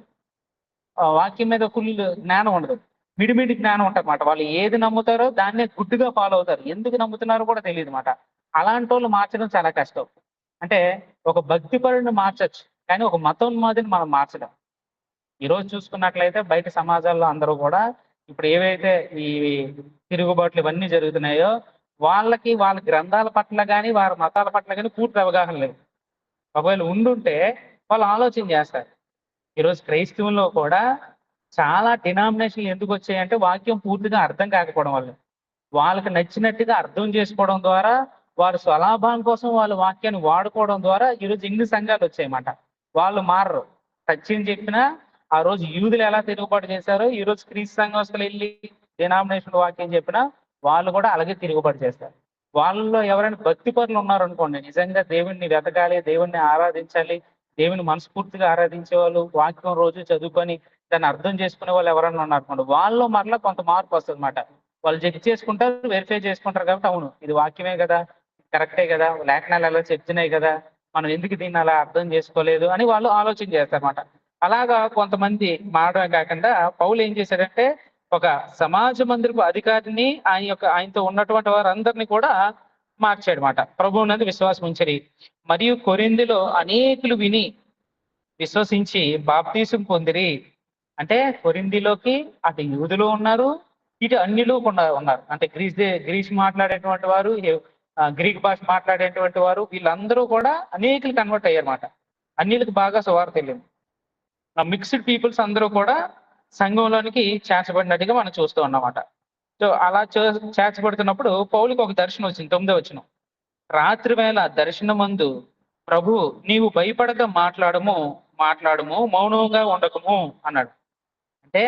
వాక్యం మీద ఫుల్ జ్ఞానం ఉండదు, మిడిమిడి జ్ఞానం ఉంటారన్నమాట. వాళ్ళు ఏది నమ్ముతారో దాన్నే గుడ్డుగా ఫాలో అవుతారు, ఎందుకు నమ్ముతున్నారో కూడా తెలియదు అనమాట. అలాంటి వాళ్ళు మార్చడం చాలా కష్టం. అంటే ఒక భక్తి పరుడిని మార్చచ్చు, కానీ ఒక మతోన్మాదిని మనం మార్చడం. ఈరోజు చూసుకున్నట్లయితే బయట సమాజాల్లో అందరూ కూడా ఇప్పుడు ఏవైతే ఈ తిరుగుబాట్లు ఇవన్నీ జరుగుతున్నాయో వాళ్ళకి వాళ్ళ గ్రంథాల పట్ల కానీ వారి మతాల పట్ల కానీ పూర్తి అవగాహన లేదు. ఒకవేళ ఉండుంటే వాళ్ళు ఆలోచన చేస్తారు. ఈరోజు క్రైస్తవంలో కూడా చాలా డినామినేషన్లు ఎందుకు వచ్చాయంటే వాక్యం పూర్తిగా అర్థం కాకపోవడం వల్ల, వాళ్ళకి నచ్చినట్టుగా అర్థం చేసుకోవడం ద్వారా వారి స్వలాభం కోసం వాళ్ళ వాక్యాన్ని వాడుకోవడం ద్వారా ఈరోజు ఇన్ని సంఘాలు వచ్చాయన్నమాట. వాళ్ళు మారరు. సత్యం చెప్పినా ఆ రోజు యూదులు ఎలా తిరుగుబాటు చేశారో ఈ రోజు క్రీస్తు సంఘస్థులు వెళ్ళి డినామినేషన్ వాక్యం చెప్పినా వాళ్ళు కూడా అలాగే తిరుగుబాటు చేస్తారు. వాళ్ళలో ఎవరైనా భక్తి పరులు ఉన్నారనుకోండి, నిజంగా దేవుణ్ణి వెతకాలి, దేవుణ్ణి ఆరాధించాలి, దేవుని మనస్ఫూర్తిగా ఆరాధించే వాళ్ళు, వాక్యం రోజు చదువుకొని దాన్ని అర్థం చేసుకునే వాళ్ళు ఎవరైనా ఉన్నారనుకోండి, వాళ్ళలో మరలా కొంత మార్పు వస్తుంది అనమాట. వాళ్ళు చెక్ చేసుకుంటారు, వెరిఫై చేసుకుంటారు కాబట్టి అవును ఇది వాక్యమే కదా, కరెక్టే కదా, లేఖనాలు ఎలా చెప్తున్నాయి కదా, మనం ఎందుకు దీన్ని అలా అర్థం చేసుకోలేదు అని వాళ్ళు ఆలోచన చేస్తారన్నమాట. అలాగా కొంతమంది మారడమే కాకుండా పౌలు ఏం చేశాడంటే ఒక సమాజ మందిరపు అధికారిని ఆయనతో ఉన్నటువంటి వారందరినీ కూడా మార్చాడనమాట. ప్రభువునందు విశ్వాసం ఉంచరి. మరియు కొరింథీలో అనేకులు విని విశ్వసించి బాప్తీసం పొందిరి. అంటే కొరింథీలోకి అటు యూదులు ఉన్నారు, ఇటు అన్యులు కూడా ఉన్నారు. అంటే గ్రీస్ మాట్లాడేటువంటి వారు, గ్రీక్ భాష మాట్లాడేటువంటి వారు, వీళ్ళందరూ కూడా అనేకులు కన్వర్ట్ అయ్యారన్నమాట. అన్యులకు బాగా సువార్త తెలియదు. మిక్స్డ్ పీపుల్స్ అందరూ కూడా సంఘంలోనికి చేర్చబడినట్టుగా మనం చూస్తూ ఉన్నమాట. సో అలా చేర్చబడుతున్నప్పుడు పౌలుకి ఒక దర్శనం వచ్చింది. 9వ వచనం. రాత్రి వేళ దర్శనమందు ప్రభు నీవు భయపడక మాట్లాడము మౌనంగా ఉండకము అన్నాడు. అంటే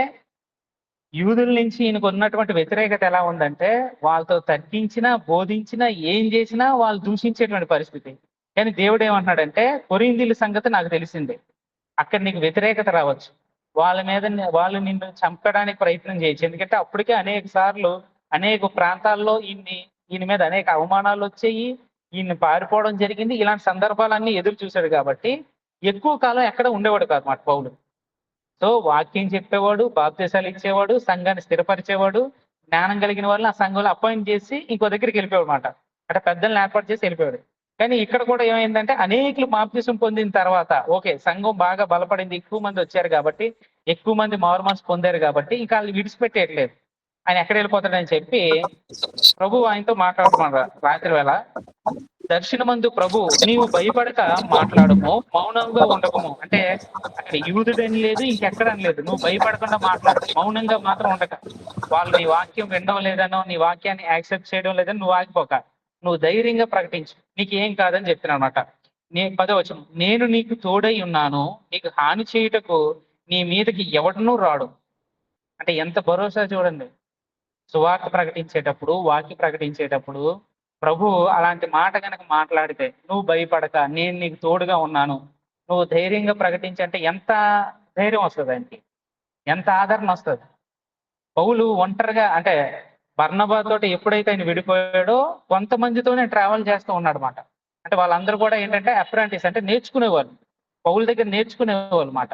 యూదుల నుంచి ఈయనకు ఉన్నటువంటి వ్యతిరేకత ఎలా ఉందంటే వాళ్ళతో తర్కించినా బోధించినా ఏం చేసినా వాళ్ళు దూషించేటువంటి పరిస్థితి. కానీ దేవుడు ఏమంటున్నాడంటే కొరింథీల సంగతి నాకు తెలిసిందే, అక్కడ నీకు వ్యతిరేకత రావచ్చు, వాళ్ళ మీద వాళ్ళు నిన్ను చంపడానికి ప్రయత్నం చేయొచ్చు. ఎందుకంటే అప్పటికే అనేక సార్లు అనేక ప్రాంతాల్లో ఈయన మీద అనేక అవమానాలు వచ్చాయి, ఈయన పారిపోవడం జరిగింది. ఇలాంటి సందర్భాలన్నీ ఎదురు చూశాడు కాబట్టి ఎక్కువ కాలం ఎక్కడ ఉండేవాడు కాదు మాట పౌలు. సో వాక్యం చెప్పేవాడు, బాప్తీసాలు ఇచ్చేవాడు, సంఘాన్ని స్థిరపరిచేవాడు, జ్ఞానం కలిగిన వాళ్ళని ఆ సంఘంలో అపాయింట్ చేసి ఇంకో దగ్గరికి వెళ్ళిపోయాడు మాట. అంటే పెద్దల్ని ఏర్పాటు చేసి వెళ్ళిపోయాడు. కానీ ఇక్కడ కూడా ఏమైందంటే అనేకులు బాప్తిసం పొందిన తర్వాత ఓకే, సంఘం బాగా బలపడింది, ఎక్కువ మంది వచ్చారు కాబట్టి, ఎక్కువ మంది మారుమనసు పొందారు కాబట్టి ఇంకా వాళ్ళు విడిచిపెట్టేయట్లేదు. ఆయన ఎక్కడ వెళ్ళిపోతాడని చెప్పి ప్రభు ఆయనతో మాట్లాడుతున్నారు రాత్రి వేళ. దర్శనమందు ప్రభు నీవు భయపడక మాట్లాడము, మౌనంగా ఉండకము. అంటే అక్కడ యూదుడని లేదు, ఇంకెక్కడని లేదు. నువ్వు భయపడకుండా మాట్లాడు, మౌనంగా మాత్రం ఉండక. వాళ్ళు నీ వాక్యం వినడం లేదనో, నీ వాక్యాన్ని యాక్సెప్ట్ చేయడం లేదని నువ్వు ఆగిపోక, నువ్వు ధైర్యంగా ప్రకటించు, నీకు ఏం కాదని చెప్తున్నానమాట. 10వ వచనం, నేను నీకు తోడై ఉన్నాను, నీకు హాని చేయుటకు నీ మీదకి ఎవడనూ రాడు. అంటే ఎంత భరోసా చూడండి. సువార్త ప్రకటించేటప్పుడు, వాక్య ప్రకటించేటప్పుడు ప్రభు అలాంటి మాట గనక మాట్లాడితే, నువ్వు భయపడక నేను నీకు తోడుగా ఉన్నాను, నువ్వు ధైర్యంగా ప్రకటించంటే ఎంత ధైర్యం వస్తుంది ఆయనకి, ఎంత ఆదరణ వస్తుంది. పౌలు ఒంటరిగా అంటే బర్నబా తోటి ఎప్పుడైతే ఆయన విడిపోయాడో కొంతమందితోనే ట్రావెల్ చేస్తూ ఉన్నాడు అనమాట. అంటే వాళ్ళందరూ కూడా ఏంటంటే అప్రెంటిస్, అంటే నేర్చుకునేవాళ్ళు, పౌలు దగ్గర నేర్చుకునేవాళ్ళు మాట.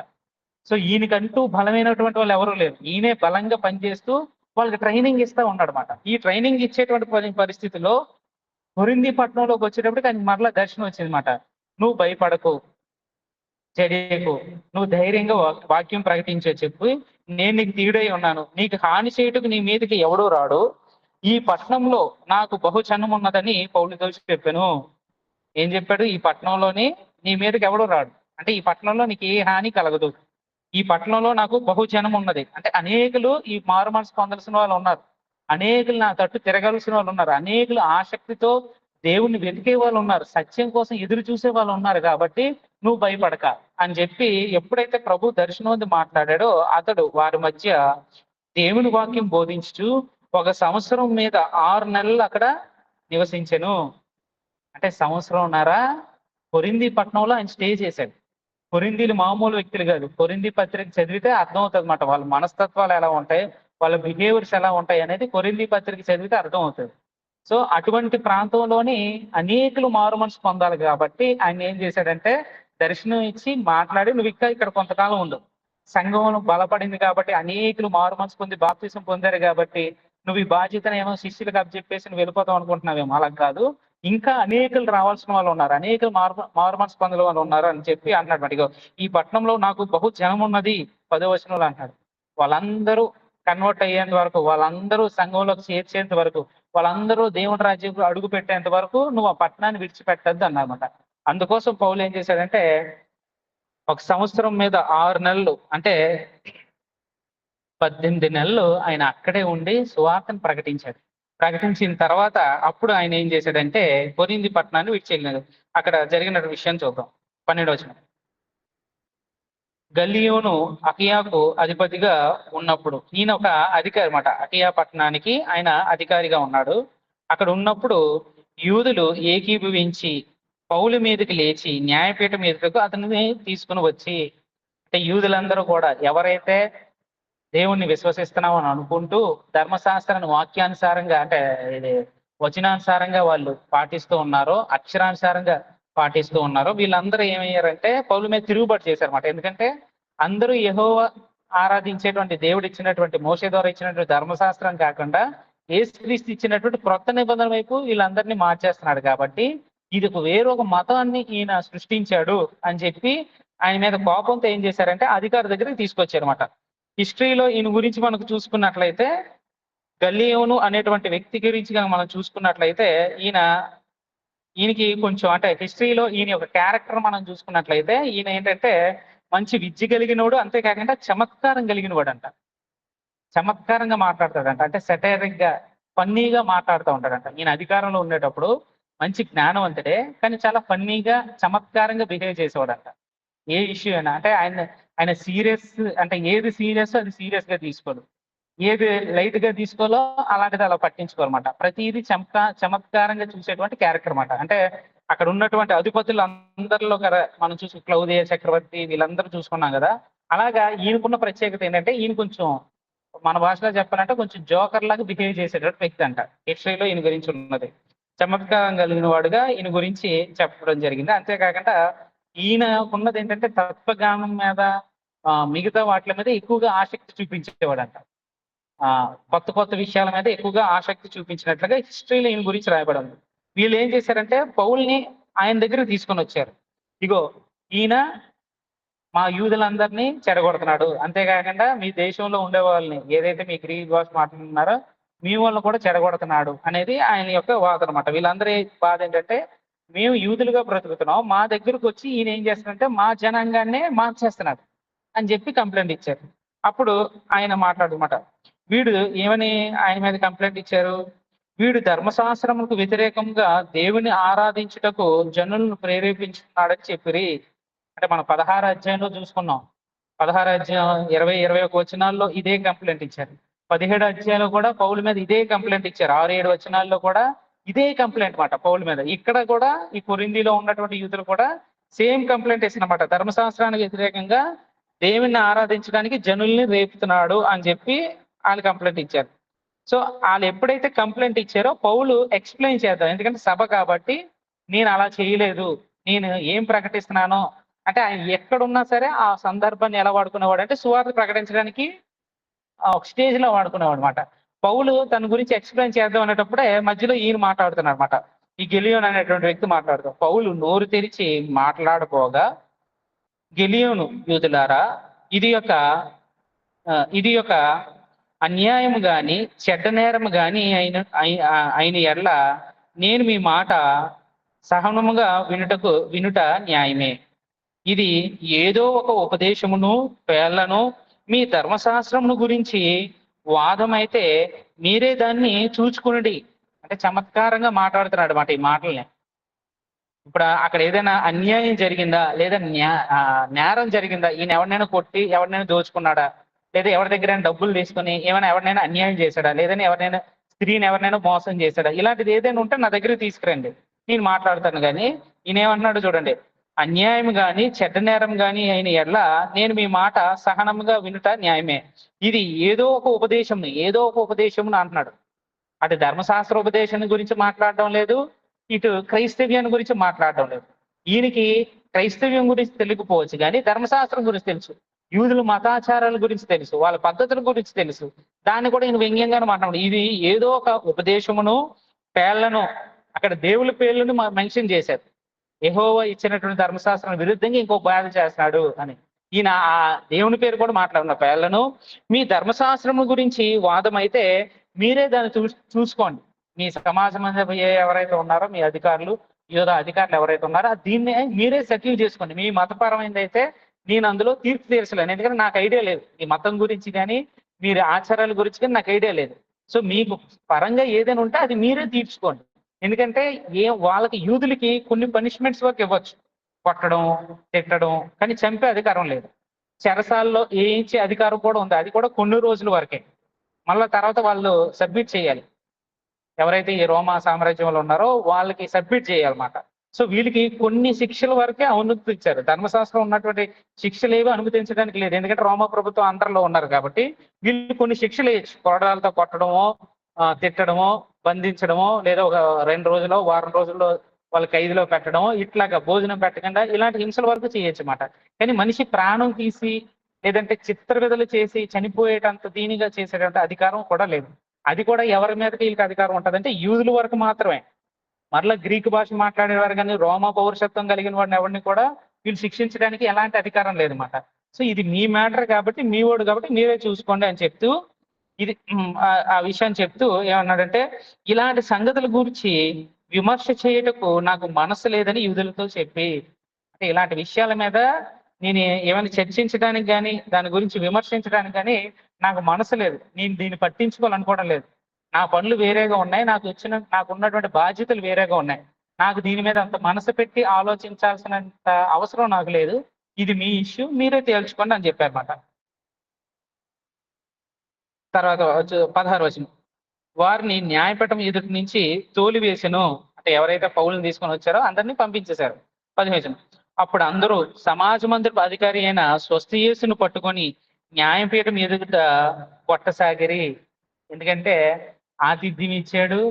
సో ఈయనకంటూ బలమైనటువంటి వాళ్ళు ఎవరూ లేరు. ఈయనే బలంగా పనిచేస్తూ వాళ్ళకి ట్రైనింగ్ ఇస్తా ఉన్నాడు అనమాట. ఈ ట్రైనింగ్ ఇచ్చేటువంటి పరిస్థితుల్లో కొరింథీ పట్టణంలోకి వచ్చేటప్పటికి ఆయనకి మరలా దర్శనం వచ్చిందన్నమాట. నువ్వు భయపడకు, చెడియకు, నువ్వు ధైర్యంగా వాక్యం ప్రకటించే చెప్పి నేను నీకు తీడై ఉన్నాను, నీకు హాని చేయుటకు నీ మీదకి ఎవడూ రాడు, ఈ పట్టణంలో నాకు బహుజనం ఉన్నదని పౌలుతో చెప్పాను. ఏం చెప్పాడు? ఈ పట్టణంలోని నీ మీదకి ఎవడూ రాడు, అంటే ఈ పట్టణంలో నీకు ఏ హాని కలగదు, ఈ పట్టణంలో నాకు బహుజనం ఉన్నది. అంటే అనేకులు ఈ మారు మనసు పొందాల్సిన వాళ్ళు ఉన్నారు, అనేకులు నా తట్టు తిరగాల్సిన వాళ్ళు ఉన్నారు, అనేకులు ఆసక్తితో దేవుణ్ణి వెతికే వాళ్ళు ఉన్నారు, సత్యం కోసం ఎదురు చూసే వాళ్ళు ఉన్నారు. కాబట్టి నువ్వు భయపడక అని చెప్పి ఎప్పుడైతే ప్రభు దర్శనం మాట్లాడాడో అతడు వారి మధ్య దేవుని వాక్యం బోధించుచు 1 సంవత్సరం మీద 6 నెలలు అక్కడ నివసించెను. అంటే సంవత్సరంన్నర కొరింథీ పట్టణంలో ఆయన స్టే చేశాడు. కొరింథీలు మామూలు వ్యక్తులు కాదు. కొరింథీ పత్రిక చదివితే అర్థమవుతుంది అనమాట, వాళ్ళ మనస్తత్వాలు ఎలా ఉంటాయి, వాళ్ళ బిహేవియర్స్ ఎలా ఉంటాయి అనేది కొరింథీ పత్రిక చదివితే అర్థమవుతుంది. సో అటువంటి ప్రాంతంలోని అనేకులు మారు మనసు పొందాలి కాబట్టి ఆయన ఏం చేశాడంటే దర్శనం ఇచ్చి మాట్లాడి, నువ్వు ఇక్కడ కొంతకాలం ఉండు, సంఘం బలపడింది కాబట్టి, అనేకులు మారు మనసు పొంది బాప్తిసం పొందారు కాబట్టి నువ్వు ఈ బాధ్యతను ఏమో శిష్యులకు అప్పచెప్పేసి నువ్వు వెళ్ళిపోతావు అనుకుంటున్నావేమో, అలా కాదు, ఇంకా అనేకులు రావాల్సిన వాళ్ళు ఉన్నారు, అనేకులు మారు మనసు పొందిన వాళ్ళు ఉన్నారు అని చెప్పి అన్నాడు. ఇగో ఈ పట్టణంలో నాకు బహు జనం ఉన్నది 10వ వచనంలో అంటాడు. వాళ్ళందరూ కన్వర్ట్ అయ్యేంత వరకు, వాళ్ళందరూ సంఘంలోకి చేర్చేంత వరకు, వాళ్ళందరూ దేవుని రాజ్యం అడుగు పెట్టేంత వరకు నువ్వు ఆ పట్టణాన్ని విడిచిపెట్టద్దు అన్నమాట. అందుకోసం పౌలు ఏం చేశాడంటే 1 సంవత్సరం మీద 6 నెలలు అంటే 18 నెలలు ఆయన అక్కడే ఉండి సువార్తను ప్రకటించాడు. ప్రకటించిన తర్వాత అప్పుడు ఆయన ఏం చేశాడంటే కొరింథీ పట్టణాన్ని విడిచెళ్ళినాడు. అక్కడ జరిగిన విషయం చూద్దాం. 12వ వచనం, గల్లియోను అకియాకు అధిపతిగా ఉన్నప్పుడు, ఈయన ఒక అధికారి అనమాట, అకియా పట్టణానికి ఆయన అధికారిగా ఉన్నాడు. అక్కడ ఉన్నప్పుడు యూదులు ఏకీభవించి పౌలు మీదకి లేచి న్యాయపీఠం మీదకు అతనిని తీసుకుని వచ్చి, అంటే యూదులందరూ కూడా ఎవరైతే దేవుణ్ణి విశ్వసిస్తున్నాం అని అనుకుంటూ ధర్మశాస్త్రాన్ని వాక్యానుసారంగా అంటే ఇది వచనానుసారంగా వాళ్ళు పాటిస్తూ ఉన్నారో, అక్షరానుసారంగా పాటిస్తూ ఉన్నారో, వీళ్ళందరూ ఏమయ్యారంటే పౌలు మీద తిరుగుబాటు చేశారన్నమాట. ఎందుకంటే అందరూ యెహోవా ఆరాధించేటువంటి దేవుడు ఇచ్చినటువంటి మోషే ద్వారా ఇచ్చినటువంటి ధర్మశాస్త్రం కాకుండా యేసుక్రీస్తు ఇచ్చినటువంటి క్రొత్త నిబంధన వైపు వీళ్ళందరినీ మార్చేస్తున్నాడు. కాబట్టి ఇది వేరొక మతాన్ని ఈయన సృష్టించాడు అని చెప్పి ఆయన మీద కోపంతో ఏం చేశారంటే అధికారి దగ్గరికి తీసుకొచ్చారన్నమాట. హిస్టరీలో ఈయన గురించి మనకు చూసుకున్నట్లయితే, గల్లియోను అనేటువంటి వ్యక్తి గురించి మనం చూసుకున్నట్లయితే ఈయనకి కొంచెం అంటే హిస్టరీలో ఈయన ఒక క్యారెక్టర్ మనం చూసుకున్నట్లయితే ఈయన ఏంటంటే మంచి విద్య కలిగినోడు, అంతేకాకుండా చమత్కారం కలిగిన వాడు అంట. చమత్కారంగా మాట్లాడతాడంట, అంటే సెటైరిక్ గా ఫన్నీగా మాట్లాడుతూ ఉంటాడంట. ఈయన అధికారంలో ఉండేటప్పుడు మంచి జ్ఞానవంతుడే, కానీ చాలా ఫన్నీగా చమత్కారంగా బిహేవ్ చేసేవాడంట. ఏ ఇష్యూ అయినా అంటే ఆయన సీరియస్, అంటే ఏది సీరియస్ అది సీరియస్ గా తీసుకోడు, ఏది లైట్ గా తీసుకోవాలో అలాంటిది అలా పట్టించుకోవాలన్నమాట. ప్రతిదీ చమత్కారంగా చూసేటువంటి క్యారెక్టర్ అన్నమాట. అంటే అక్కడ ఉన్నటువంటి అధిపతులు అందరిలో కదా మనం చూసి క్లౌదియ చక్రవర్తి వీళ్ళందరూ చూసుకున్నాం కదా, అలాగా ఈయనకున్న ప్రత్యేకత ఏంటంటే ఈయన కొంచెం మన భాషలో చెప్పాలంటే కొంచెం జోకర్ లాగా బిహేవ్ చేసేటటువంటి వ్యక్తి అంట. హిస్టరీలో ఈయన గురించి ఉన్నది. చమత్కారం కలిగిన వాడుగా ఈయన గురించి చెప్పడం జరిగింది. అంతేకాకుండా ఈయన ఉన్నది ఏంటంటే తత్వజ్ఞానం మీద మిగతా వాటి మీద ఎక్కువగా ఆసక్తి చూపించేవాడంట. కొత్త కొత్త విషయాల మీద ఎక్కువగా ఆసక్తి చూపించినట్లుగా హిస్టరీలో ఈయన గురించి రాయబడింది. వీళ్ళు ఏం చేశారంటే పౌల్ని ఆయన దగ్గరికి తీసుకొని వచ్చారు. ఇగో ఈయన మా యూదులందరినీ చెడగొడుతున్నాడు. అంతేకాకుండా మీ దేశంలో ఉండే వాళ్ళని ఏదైతే మీ గ్రీక్ భాష మాట్లాడుతున్నారో మీ వాళ్ళని కూడా చెడగొడుతున్నాడు అనేది ఆయన యొక్క వాదన అనమాట. వీళ్ళందరి బాధ ఏంటంటే మేము యూదులుగా బ్రతుకుతున్నాం. మా దగ్గరకు వచ్చి ఈయన ఏం చేస్తున్నాడంటే మా జనాంగాన్నే మార్చేస్తున్నాడు అని చెప్పి కంప్లైంట్ ఇచ్చారు. అప్పుడు ఆయన మాట్లాడమాట. వీడు ఏమని ఆయన మీద కంప్లైంట్ ఇచ్చారు? వీడు ధర్మశాస్త్రములకు వ్యతిరేకంగా దేవుని ఆరాధించుటకు జనులను ప్రేరేపించున్నాడని చెప్పిరి. అంటే మనం 16 అధ్యాయంలో చూసుకున్నాం. 16 అధ్యాయం 20, 21 వచనాల్లో ఇదే కంప్లైంట్ ఇచ్చారు. 17 అధ్యాయంలో కూడా పౌలు మీద ఇదే కంప్లైంట్ ఇచ్చారు. 6, 7 వచనాల్లో కూడా ఇదే కంప్లైంట్ మాట పౌలు మీద. ఇక్కడ కూడా ఈ కొరింథీలో ఉన్నటువంటి యూదులు కూడా సేమ్ కంప్లైంట్ ఇచ్చినమాట. ధర్మశాస్త్రానికి వ్యతిరేకంగా దేవుణ్ణి ఆరాధించడానికి జనుల్ని రేపుతున్నాడు అని చెప్పి వాళ్ళు కంప్లైంట్ ఇచ్చారు. సో వాళ్ళు ఎప్పుడైతే కంప్లైంట్ ఇచ్చారో పౌలు ఎక్స్ప్లెయిన్ చేద్దాం. ఎందుకంటే సభ కాబట్టి నేను అలా చేయలేదు, నేను ఏం ప్రకటిస్తున్నానో అంటే ఆయన ఎక్కడున్నా సరే ఆ సందర్భాన్ని ఎలా వాడుకునేవాడు అంటే సువార్త ప్రకటించడానికి ఒక స్టేజ్ లో వాడుకునేవాడు అనమాట. పౌలు తన గురించి ఎక్స్ప్లెయిన్ చేద్దాం అనేటప్పుడే మధ్యలో ఈయన మాట్లాడుతున్నారు అనమాట. ఈ గెలియోన్ అనేటువంటి వ్యక్తి మాట్లాడుతాం. పౌలు నోరు తెరిచి మాట్లాడబోగా గెలియోను యూదులారా ఇది యొక్క అన్యాయము గాని చెడ్డ నేరము గాని అయిన ఎడ్ల నేను మీ మాట సహనముగా వినుట న్యాయమే. ఇది ఏదో ఒక ఉపదేశమును పేర్లను మీ ధర్మశాస్త్రమును గురించి వాదమైతే మీరే దాన్ని చూచుకునుడి. అంటే చమత్కారంగా మాట్లాడుతున్నాడు అన్నమాట ఈ మాటల్ని. ఇప్పుడు అక్కడ ఏదైనా అన్యాయం జరిగిందా లేదా నేరం జరిగిందా, ఈయన ఎవరినైనా కొట్టి ఎవరినైనా దోచుకున్నాడా, లేదా ఎవరి దగ్గర డబ్బులు తీసుకుని ఏమైనా ఎవరినైనా అన్యాయం చేశాడా, లేదని ఎవరినైనా స్త్రీని ఎవరినైనా మోసం చేశాడా, ఇలాంటిది ఏదైనా ఉంటే నా దగ్గర తీసుకురండి, నేను మాట్లాడతాను. కానీ ఈయన ఏమన్నాడు చూడండి, అన్యాయం గాని చెడ్డ నేరం గాని అయిన ఎడ్ల నేను మీ మాట సహనముగా వినుట న్యాయమే. ఇది ఏదో ఒక ఉపదేశమును అంటున్నాడు. అటు ధర్మశాస్త్ర ఉపదేశం గురించి మాట్లాడడం లేదు, ఇటు క్రైస్తవ్యాన్ని గురించి మాట్లాడడం లేదు. ఈయనకి క్రైస్తవ్యం గురించి తెలియకపోవచ్చు కానీ ధర్మశాస్త్రం గురించి తెలుసు, యూదుల మతాచారాల గురించి తెలుసు, వాళ్ళ పద్ధతుల గురించి తెలుసు. దాన్ని కూడా ఈయన వ్యంగ్యంగానే మాట్లాడు. ఇది ఏదో ఒక ఉపదేశమును పేర్లను, అక్కడ దేవుల పేర్లను మెన్షన్ చేశారు. యెహోవా ఇచ్చినటువంటి ధర్మశాస్త్రం విరుద్ధంగా ఇంకో బాధ చేస్తున్నాడు అని ఈయన ఆ దేవుని పేరు కూడా మాట్లాడిన పేర్లను మీ ధర్మశాస్త్రం గురించి వాదం అయితే మీరే దాన్ని చూసుకోండి. మీ సమాజం ఎవరైతే ఉన్నారో మీ అధికారులు, యోధ అధికారులు ఎవరైతే ఉన్నారో దీన్నే మీరే సెటిల్ చేసుకోండి. మీ మతపరమైనది అయితే నేను అందులో తీర్పు తీర్చలేను, ఎందుకంటే నాకు ఐడియా లేదు. ఈ మతం గురించి కానీ మీరు ఆచారాల గురించి కానీ నాకు ఐడియా లేదు. సో మీకు పరంగా ఏదైనా ఉంటే అది మీరే తీర్చుకోండి. ఎందుకంటే వాళ్ళకి యూదులకి కొన్ని పనిష్మెంట్స్ వరకు ఇవ్వచ్చు, కొట్టడం, తిట్టడం, కానీ చంపే అధికారం లేదు. చెరసాల్లో వేయించే అధికారం కూడా ఉంది, అది కూడా కొన్ని రోజుల వరకే. మళ్ళా తర్వాత వాళ్ళు సబ్మిట్ చేయాలి. ఎవరైతే ఈ రోమా సామ్రాజ్యంలో ఉన్నారో వాళ్ళకి సబ్మిట్ చేయాలన్నమాట. సో వీళ్ళకి కొన్ని శిక్షల వరకే అనుమతించారు. ధర్మశాస్త్రం ఉన్నటువంటి శిక్షలు ఏవి అనుమతించడానికి లేదు, ఎందుకంటే రోమా ప్రభుత్వం అండర్లో ఉన్నారు కాబట్టి వీళ్ళు కొన్ని శిక్షలు వేయచ్చు. కొరడాలతో కొట్టడమో, తిట్టడమో, బంధించడమో, లేదా ఒక 2 రోజుల్లో వారం రోజుల్లో వాళ్ళ ఖైదులో పెట్టడమో, ఇట్లాగా భోజనం పెట్టకుండా ఇలాంటి హింసల వరకు చేయొచ్చు అన్నమాట. కానీ మనిషి ప్రాణం తీసి లేదంటే చిత్రవిధులు చేసి చనిపోయేటంత దీనిగా చేసేటంత అధికారం కూడా లేదు. అది కూడా ఎవరి మీదకి వీళ్ళకి అధికారం ఉంటుందంటే యూదుల వరకు మాత్రమే. మరలా గ్రీకు భాష మాట్లాడేవారు కానీ రోమా పౌరసత్వం కలిగిన వాడిని ఎవరిని కూడా వీళ్ళు శిక్షించడానికి ఎలాంటి అధికారం లేదన్నమాట. సో ఇది మీ మ్యాటర్ కాబట్టి, మీ ఓడు కాబట్టి మీరే చూసుకోండి అని చెప్తూ ఇది ఆ విషయాన్ని చెప్తూ ఏమన్నాడంటే, ఇలాంటి సంగతుల గురించి విమర్శ చేయటకు నాకు మనసు లేదని యూదులతో చెప్పి, అంటే ఇలాంటి విషయాల మీద నేను ఏమైనా చర్చించడానికి కానీ దాని గురించి విమర్శించడానికి కానీ నాకు మనసు లేదు, నేను దీన్ని పట్టించుకోవాలనుకోవడం లేదు. నా పనులు వేరేగా ఉన్నాయి, నాకు ఉన్నటువంటి బాధ్యతలు వేరేగా ఉన్నాయి. నాకు దీని మీద అంత మనసు పెట్టి ఆలోచించాల్సినంత అవసరం నాకు లేదు. ఇది మీ ఇష్యూ, మీరే తేల్చుకోండి అని చెప్పారన్నమాట. తర్వాత 16 వచనం, వారిని న్యాయపీఠం ఎదుటి నుంచి తోలివేసెను. అంటే ఎవరైతే పౌలుని తీసుకొని వచ్చారో అందరినీ పంపించేశారు. 15 వచనం, అప్పుడు అందరూ సమాజ మందిరపు అధికారి అయిన స్వస్థయేసును పట్టుకొని న్యాయపీఠం ఎదుట కొట్టసాగిరి. ఎందుకంటే ఆతిథ్యం ఇచ్చాడు,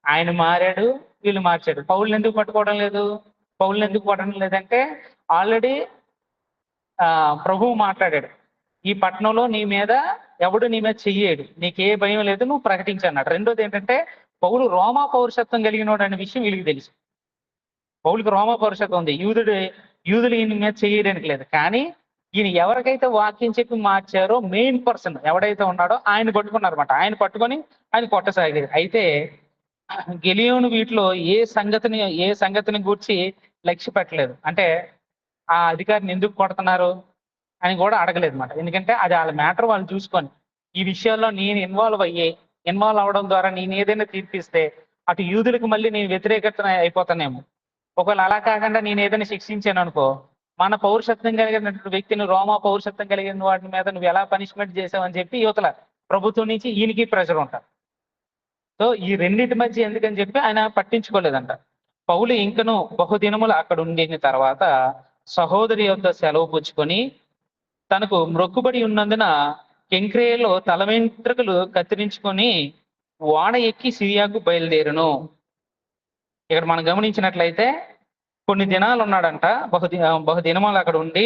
ఆయన మారాడు, వీళ్ళు మార్చాడు. పౌలుని ఎందుకు పట్టుకోవడం లేదు? పౌలుని ఎందుకు కొట్టడం లేదంటే ఆల్రెడీ ప్రభువు మాట్లాడాడు, ఈ పట్టణంలో నీ మీద ఎవడు నీ మీద చెయ్యేడు, నీకే భయం లేదు, నువ్వు ప్రకటించన్నాడు. రెండోది ఏంటంటే పౌలు రోమా పౌరుషత్వం కలిగినోడు అనే విషయం వీళ్ళకి తెలుసు. పౌలుకి రోమా పౌరుషత్వం ఉంది. యూదులు ఈయన మీద చేయడానికి లేదు. కానీ ఈయన ఎవరికైతే వాక్యం చెప్పి మార్చారో మెయిన్ పర్సన్ ఎవడైతే ఉన్నాడో ఆయన పట్టుకున్నారన్నమాట. ఆయన పట్టుకొని ఆయన కొట్టసాగారు. అయితే గెలియోను వీటిలో ఏ సంగతిని గూర్చి లక్ష్య పెట్టలేదు. అంటే ఆ అధికారిని ఎందుకు కొడుతున్నారు అని కూడా అడగలేదు అనమాట. ఎందుకంటే అది వాళ్ళ మ్యాటర్ వాళ్ళు చూసుకొని, ఈ విషయాల్లో నేను ఇన్వాల్వ్ అవడం ద్వారా నేను ఏదైనా తీర్పిస్తే అటు యూదులకు మళ్ళీ నేను వ్యతిరేకత అయిపోతానేమో. ఒకవేళ అలా కాకుండా నేను ఏదైనా శిక్షించాను అనుకో, మన పౌరుషత్వం కలిగినటువంటి వ్యక్తిని, రోమా పౌరుషత్వం కలిగిన వాటి మీద నువ్వు ఎలా పనిష్మెంట్ చేసావని చెప్పి యువతల ప్రభుత్వం నుంచి ఈయనకి ప్రెషర్ ఉంటారు. సో ఈ రెండింటి మధ్య ఎందుకని చెప్పి ఆయన పట్టించుకోలేదంట. పౌలు ఇంకను బహుదినములు అక్కడ ఉండిన తర్వాత సహోదరి యొద్ద సెలవు పుచ్చుకొని తనకు మ్రొక్కుబడి ఉన్నందున కెంక్రేయలో తల వెంట్రుకలు కత్తిరించుకొని ఓడ ఎక్కి సిరియాకు బయలుదేరును. ఇక్కడ మనం గమనించినట్లయితే కొన్ని దినాలు ఉన్నాడంట, బహుదినములు అక్కడ ఉండి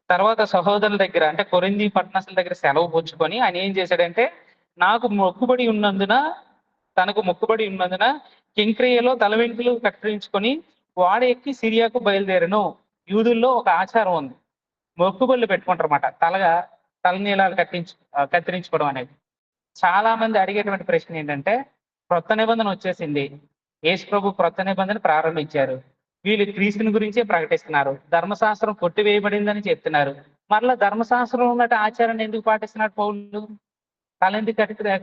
తర్వాత సహోదరుల దగ్గర అంటే కొరింథీ పట్టణస్థుల దగ్గర సెలవు పుచ్చుకొని ఆయన ఏం చేశాడంటే తనకు మొక్కుబడి ఉన్నందున కెంక్రేయలో తల వెంట్రుకలు కత్తిరించుకొని ఓడ ఎక్కి సిరియాకు బయలుదేరును. యూదుల్లో ఒక ఆచారం ఉంది, మొక్కుబళ్ళు పెట్టుకుంటారన్నమాట. తలనీలాలు కత్తిరించుకోవడం అనేది. చాలా మంది అడిగేటువంటి ప్రశ్న ఏంటంటే, క్రొత్త నిబంధన వచ్చేసింది, యేసు ప్రభు క్రొత్త నిబంధన ప్రారంభించారు, వీళ్ళు క్రీస్తుని గురించే ప్రకటిస్తున్నారు, ధర్మశాస్త్రం కొట్టివేయబడిందని చెప్తున్నారు, మరలా ధర్మశాస్త్రం ఉన్నట్టు ఆచారాన్ని ఎందుకు పాటిస్తున్నాడు పౌలు? తలెందుకు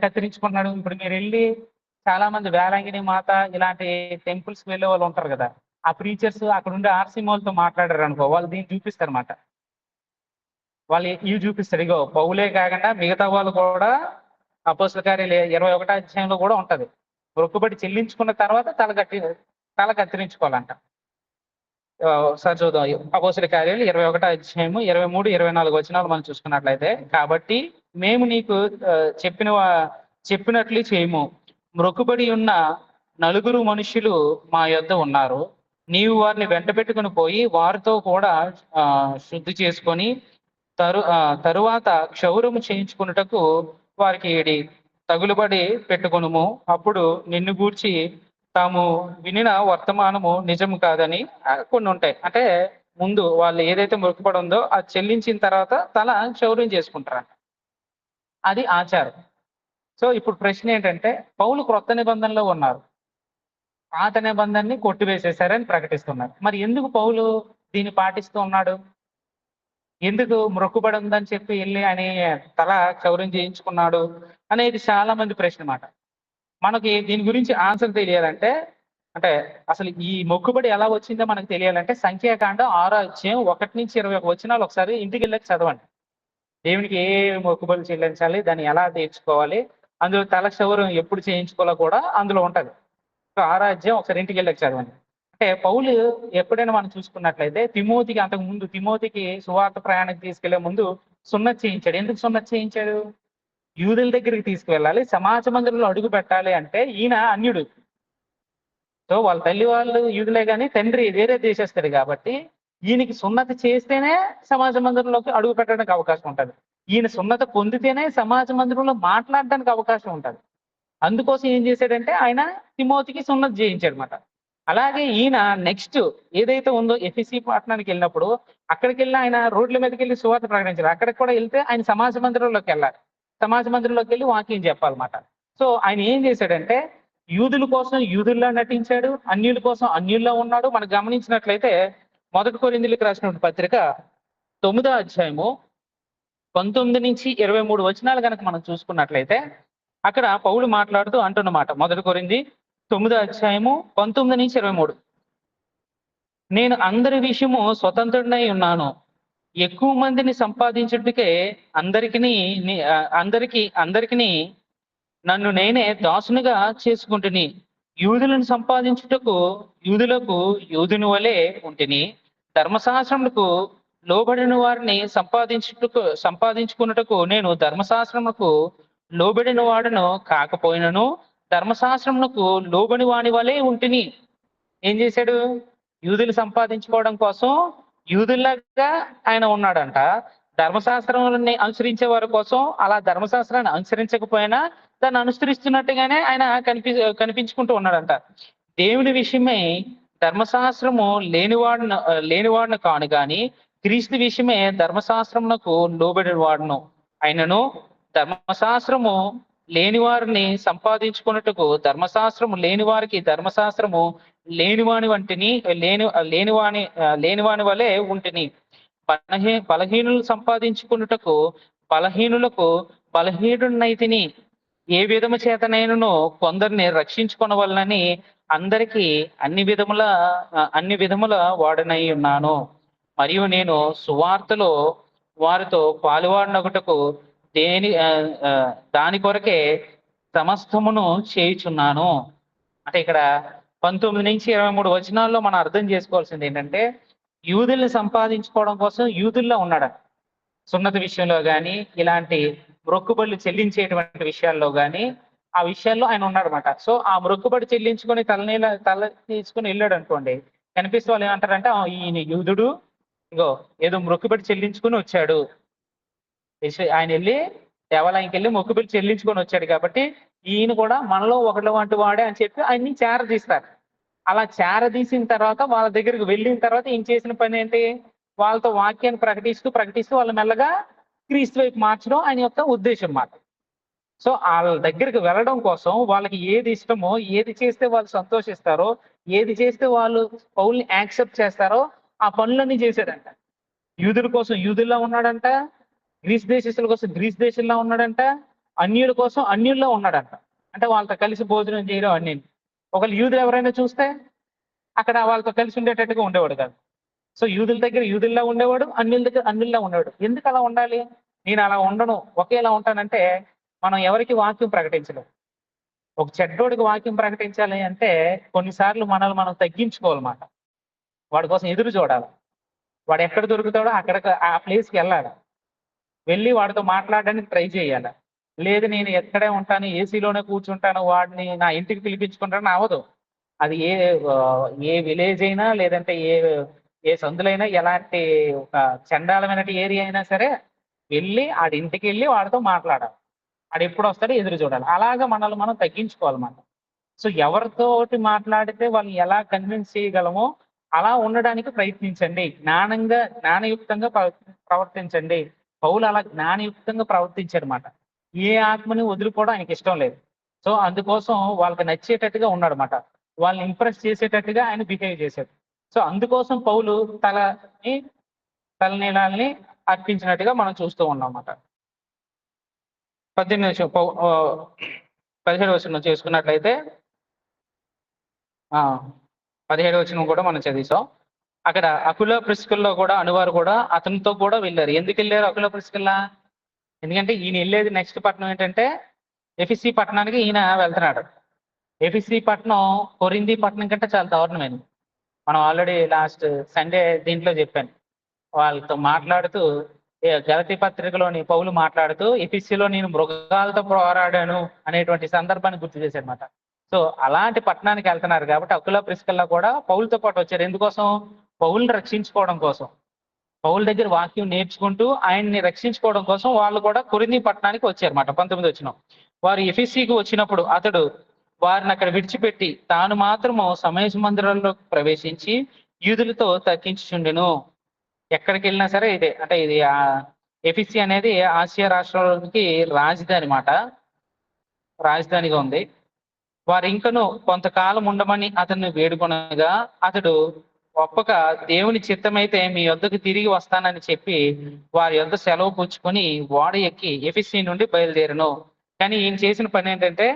కత్తిరించుకున్నాడు? ఇప్పుడు మీరు వెళ్ళి చాలా మంది వేలంగిని మాత ఇలాంటి టెంపుల్స్ వెళ్ళే వాళ్ళు ఉంటారు కదా, ఆ ప్రీచర్స్ అక్కడ ఉండే ఆర్సీమోలతో మాట్లాడారు అనుకో, వాళ్ళు దీన్ని చూపిస్తారు అన్నమాట. వాళ్ళు ఇవి చూపిస్తారు, ఇగో పౌలే కాకుండా మిగతా వాళ్ళు కూడా అపోస్తల కార్యాలు 21వ అధ్యాయంలో కూడా ఉంటది, మొక్కుబడి చెల్లించుకున్న తర్వాత తల కత్తిరించుకోవాలంట. ఒకసారి చూద్దాం, అపోస్తల కార్యాలు 21వ అధ్యాయము 23, 24 వచనాలు మనం చూసుకున్నట్లయితే, కాబట్టి మేము నీకు చెప్పినట్లు చేయము, మొక్కుబడి ఉన్న 4 మనుషులు మా యొద్ద ఉన్నారు, నీవు వారిని వెంట పెట్టుకుని పోయి వారితో కూడా శుద్ధి చేసుకొని తరువాత క్షౌరము చేయించుకున్నటకు వారికి తగులుబడి పెట్టుకొనుము. అప్పుడు నిన్ను గూర్చి తాము వినిన వర్తమానము నిజం కాదని కొన్ని ఉంటాయి. అంటే ముందు వాళ్ళు ఏదైతే మొక్కుబడి ఉందో అది చెల్లించిన తర్వాత తల క్షౌర్యం చేసుకుంటారు, అది ఆచారం. సో ఇప్పుడు ప్రశ్న ఏంటంటే, పౌలు క్రొత్త నిబంధనలో ఉన్నారు, పాత నిబంధనని కొట్టివేసేశారని ప్రకటిస్తున్నారు. మరి ఎందుకు పౌలు దీన్ని పాటిస్తూ ఉన్నాడు? ఎందుకు మొక్కుబడి ఉందని చెప్పి వెళ్ళి అని తల క్షౌర్యం చేయించుకున్నాడు అనేది చాలా మంది ప్రశ్న మాట. మనకి దీని గురించి ఆన్సర్ తెలియాలంటే, అంటే అసలు ఈ మొక్కుబడి ఎలా వచ్చిందో మనకు తెలియాలంటే సంఖ్యాకాండం 6వ అధ్యాయం 1 నుంచి 21 వచనాలు ఒకసారి ఇంటికి వెళ్ళి చదవండి. దేవునికి ఏ మొక్కుబడులు చెల్లించాలి, దాన్ని ఎలా తీర్చుకోవాలి, అందులో తల క్షౌర్యం ఎప్పుడు చేయించుకోవాలో కూడా అందులో ఉంటది. 6వ అధ్యాయం ఒకసారి ఇంటికి వెళ్ళి చదవండి. అంటే పౌలు ఎప్పుడైనా మనం చూసుకున్నట్లయితే తిమోతికి సువార్త ప్రయాణానికి తీసుకెళ్లే ముందు సున్నతి చేయించాడు. ఎందుకు సున్నతి చేయించాడు? యూదుల దగ్గరికి తీసుకువెళ్ళాలి, సమాజ మందిరంలో అడుగు పెట్టాలి. అంటే ఈయన అన్యుడు, సో వాళ్ళ తల్లి వాళ్ళు యూదులే కానీ తండ్రి వేరే దేశస్తుడు కాబట్టి ఈయనకి సున్నతి చేస్తేనే సమాజ మందిరంలోకి అడుగు పెట్టడానికి అవకాశం ఉంటుంది. ఈయన సున్నతి పొందితేనే సమాజ మందిరంలో మాట్లాడడానికి అవకాశం ఉంటుంది. అందుకోసం ఏం చేశాడంటే ఆయన తిమోతికి సున్నతి చేయించాడు అనమాట. అలాగే ఈయన నెక్స్ట్ ఏదైతే ఉందో ఎఫెసీ పట్టణానికి వెళ్ళినప్పుడు అక్కడికి వెళ్ళి ఆయన రోడ్ల మీదకి వెళ్ళి సువార్త ప్రకటించారు. అక్కడికి కూడా వెళ్తే ఆయన సమాజ మందిరంలోకి వెళ్ళాలి, సమాజ మందిరంలోకి వెళ్ళి వాక్యం చెప్పాలన్నమాట. సో ఆయన ఏం చేశాడంటే యూదుల కోసం యూదుల్లా నటించాడు, అన్యుల కోసం అన్యుల్లా ఉన్నాడు. మనం గమనించినట్లయితే 1 కొరింథీయులకు రాసిన పత్రిక 9వ అధ్యాయము 19 నుంచి 23 వచనాలు కనుక మనం చూసుకున్నట్లయితే అక్కడ పౌలు మాట్లాడుతూ అంటున్నమాట. 1 కొరింథీ 9వ అధ్యాయము 19 నుంచి 23, నేను అందరి విషయము స్వతంత్రుడై ఉన్నాను, ఎక్కువ మందిని సంపాదించుటకే అందరికీ నన్ను నేనే దాసునిగా చేసుకుంటుని, యూదులను సంపాదించుటకు యూదులకు యూదుని వలె ఉంటిని, ధర్మశాస్త్రములకు లోబడిన వారిని సంపాదించుకున్నటకు నేను ధర్మశాస్త్రములకు లోబడిన వాడును కాకపోయినను ధర్మశాస్త్రములకు లోబడి వాని వలె ఉంటిని. ఏం చేశాడు? యూదులు సంపాదించుకోవడం కోసం యూదుల్లాగా ఆయన ఉన్నాడంట, ధర్మశాస్త్రాన్ని అనుసరించే వారి కోసం అలా ధర్మశాస్త్రాన్ని అనుసరించకపోయినా దాన్ని అనుసరిస్తున్నట్టుగానే ఆయన కనిపించుకుంటూ ఉన్నాడంట. దేవుని విషయమై ధర్మశాస్త్రము లేనివాడును కాను గాని క్రీస్తు విషయమే ధర్మశాస్త్రమునకు లోబడిన వాడును. అయినను ధర్మశాస్త్రము లేని వారిని సంపాదించుకున్నట్టుకు ధర్మశాస్త్రము లేని వారికి ధర్మశాస్త్రము లేనివాని వంటిని లేనివాని వలె ఉంటిని. బలహీనులు సంపాదించుకున్నటకు బలహీనులకు బలహీనుడినైతిని. ఏ విధము చేతనైనను కొందరిని రక్షించుకొనవలెనని అందరికీ అన్ని విధముల వాడనై ఉన్నాను. మరియు నేను సువార్తలో వారితో పాలువాడినొకటకు దాని కొరకే సమస్తమును చేయుచున్నాను. అంటే ఇక్కడ 19 నుంచి 23 వచనాల్లో మనం అర్థం చేసుకోవాల్సింది ఏంటంటే, యూదుల్ని సంపాదించుకోవడం కోసం యూదుల్లో ఉన్నాడు. సున్నతి విషయంలో గాని, ఇలాంటి మొక్కుబడులు చెల్లించేటువంటి విషయాల్లో గాని, ఆ విషయాల్లో ఆయన ఉన్నాడనమాట. సో ఆ మొక్కుబడి చెల్లించుకొని తల తీసుకొని వెళ్ళాడు అనుకోండి, కనిపిస్తే వాళ్ళు ఏమంటారంటే ఈయన యూదుడు, ఇగో ఏదో మొక్కుబడి చెల్లించుకొని వచ్చాడు. ఆయన వెళ్ళి దేవాలయంకి వెళ్ళి మొక్కుబడి చెల్లించుకొని వచ్చాడు కాబట్టి ఈయన కూడా మనలో ఒకటి వంటి వాడే అని చెప్పి ఆయన్ని చేరదీస్తారు. అలా చేరదీసిన తర్వాత వాళ్ళ దగ్గరికి వెళ్ళిన తర్వాత ఈయన చేసిన పని ఏంటి? వాళ్ళతో వాక్యాన్ని ప్రకటిస్తూ వాళ్ళు మెల్లగా క్రీస్తు వైపు మార్చడం ఆయన యొక్క ఉద్దేశం మాట. సో వాళ్ళ దగ్గరికి వెళ్ళడం కోసం వాళ్ళకి ఏది ఇష్టమో, ఏది చేస్తే వాళ్ళు సంతోషిస్తారో, ఏది చేస్తే వాళ్ళు పౌల్ని యాక్సెప్ట్ చేస్తారో ఆ పనులన్నీ చేశాడంట. యూదుల కోసం యూదుల్లా ఉన్నాడంట, గ్రీస్ దేశస్తుల కోసం గ్రీస్ దేశంలో ఉన్నాడంట, అన్యుల కోసం అన్యుల్లో ఉన్నాడంట. అంటే వాళ్ళతో కలిసి భోజనం చేయడం అన్ని. ఒకళ్ళు యూదులు ఎవరైనా చూస్తే అక్కడ వాళ్ళతో కలిసి ఉండేటట్టుగా ఉండేవాడు కాదు. సో యూదుల దగ్గర యూదుల్లా ఉండేవాడు, అన్యుల దగ్గర అన్యుల్లా ఉండేవాడు. ఎందుకు అలా ఉండాలి? నేను అలా ఉండను, ఒకేలా ఉంటానంటే మనం ఎవరికి వాక్యం ప్రకటించలేం. ఒక చెడ్డోడికి వాక్యం ప్రకటించాలి అంటే కొన్నిసార్లు మనల్ని మనం తగ్గించుకోవాలన్నమాట. వాడి కోసం ఎదురు చూడాలి. వాడు ఎక్కడ దొరుకుతాడో అక్కడ ఆ ప్లేస్కి వెళ్ళాలి. వెళ్ళి వాడితో మాట్లాడడానికి ట్రై చేయాలి. లేదు నేను ఎక్కడే ఉంటాను, ఏసీలోనే కూర్చుంటాను, వాడిని నా ఇంటికి పిలిపించుకుంటాను అవ్వదు. అది ఏ విలేజ్ అయినా, లేదంటే ఏ సందులైనా, ఎలాంటి ఒక చండాలమైన ఏరియా అయినా సరే వెళ్ళి ఆడి ఇంటికి వెళ్ళి వాడితో మాట్లాడాలి. ఆడు ఎప్పుడు వస్తాడో ఎదురు చూడాలి. అలాగా మనల్ని మనం తగ్గించుకోవాలన్నమాట. సో ఎవరితోటి మాట్లాడితే వాళ్ళని ఎలా కన్విన్స్ చేయగలమో అలా ఉండడానికి ప్రయత్నించండి. జ్ఞానయుక్తంగా ప్రవర్తించండి. పౌలు అలా జ్ఞానయుక్తంగా ప్రవర్తించారన్నమాట. ఏ ఆత్మని వదులుకోవడం ఆయనకి ఇష్టం లేదు. సో అందుకోసం వాళ్ళకి నచ్చేటట్టుగా ఉన్నాడనమాట. వాళ్ళని ఇంప్రెస్ చేసేటట్టుగా ఆయన బిహేవ్ చేశాడు. సో అందుకోసం పౌలు తలనీలాల్ని అర్పించినట్టుగా మనం చూస్తూ ఉన్నాం అన్నమాట. 17 వచనం చేసుకున్నట్లయితే 17 వచనం కూడా మనం చదివాం. అక్కడ అకుల ప్రిస్కిల్లో కూడా అనువారు కూడా అతనితో కూడా వెళ్ళారు. ఎందుకు వెళ్ళారు అకుల ప్రిస్కిల్లా? ఎందుకంటే ఈయన వెళ్ళేది నెక్స్ట్ పట్టణం ఏంటంటే ఎఫెసీ పట్టణానికి ఈయన వెళ్తున్నాడు. ఎఫెసీ పట్టణం కొరింథీ పట్టణం కంటే చాలా దారుణమైనది. మనం ఆల్రెడీ లాస్ట్ సండే దీంట్లో చెప్పాను. వాళ్ళతో మాట్లాడుతూ గలతీ పత్రికలోని పౌలు మాట్లాడుతూ ఎఫెసీలో నేను మృగాలతో పోరాడాను అనేటువంటి సందర్భాన్ని గుర్తు చేశారనమాట. సో అలాంటి పట్టణానికి వెళ్తున్నారు కాబట్టి అకుల ప్రిస్కిల్లా కూడా పౌలుతో పాటు వచ్చారు. ఎందుకోసం? పౌలుని రక్షించుకోవడం కోసం. పౌలు దగ్గర వాక్యం నేర్చుకుంటూ ఆయన్ని రక్షించుకోవడం కోసం వాళ్ళు కూడా కొరింథీ పట్టణానికి వచ్చారన్నమాట. 19 వచనం. వారు ఎఫెసీకి వచ్చినప్పుడు అతడు వారిని అక్కడ విడిచిపెట్టి తాను మాత్రము సమాజ మందిరంలో ప్రవేశించి యూదులతో తర్కించుచుండెను. ఎక్కడికి వెళ్ళినా సరే ఇదే. అంటే ఇది ఎఫెసీ అనేది ఆసియా రాష్ట్రాలకి రాజధానిగా ఉంది. వారు ఇంకను కొంతకాలం ఉండమని అతన్ని వేడుకొనగా అతడు ఒప్పక దేవుని చిత్తమైతే మీ యొద్దకు తిరిగి వస్తానని చెప్పి వారి యొద్ద సెలవు పుచ్చుకొని ఓడ ఎక్కి ఎఫెసీ నుండి బయలుదేరను. కానీ ఈయన చేసిన పని ఏంటంటే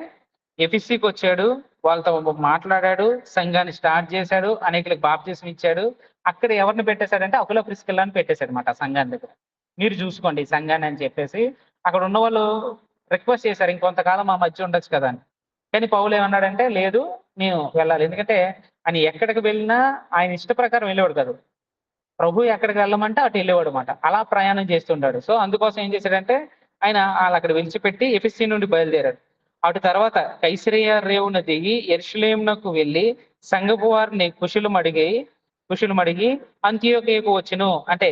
ఎఫెసీకి వచ్చాడు, వాళ్ళతో మాట్లాడాడు, సంఘాన్ని స్టార్ట్ చేశాడు, అనేకులకు బాప్తిసం ఇచ్చాడు. అక్కడ ఎవరిని పెట్టేశాడంటే అకుల ప్రిస్కిల్లాని పెట్టేశాడు అనమాట సంఘాన్ని దగ్గర. మీరు చూసుకోండి ఈ సంఘాన్ని అని చెప్పేసి అక్కడ ఉన్న వాళ్ళు రిక్వెస్ట్ చేశారు ఇంకొంతకాలం మా మధ్య ఉండొచ్చు కదా అని. కానీ పౌలు ఏమన్నాడంటే లేదు, నేను వెళ్ళాలి. ఎందుకంటే ఆయన ఎక్కడికి వెళ్ళినా ఆయన ఇష్ట ప్రకారం వెళ్ళేవాడు కాదు. ప్రభు ఎక్కడికి వెళ్ళమంటే అటు వెళ్ళేవాడు అనమాట. అలా ప్రయాణం చేస్తుంటాడు. సో అందుకోసం ఏం చేశాడంటే ఆయన వాళ్ళు అక్కడ విడిచిపెట్టి ఎఫెసీ నుండి బయలుదేరాడు. అటు తర్వాత కైసరియా రేవున దిగి యెరూషలేమునకు వెళ్ళి సంఘపు వారిని కుశలమడిగి అంతియోకియకు వచ్చెను. అంటే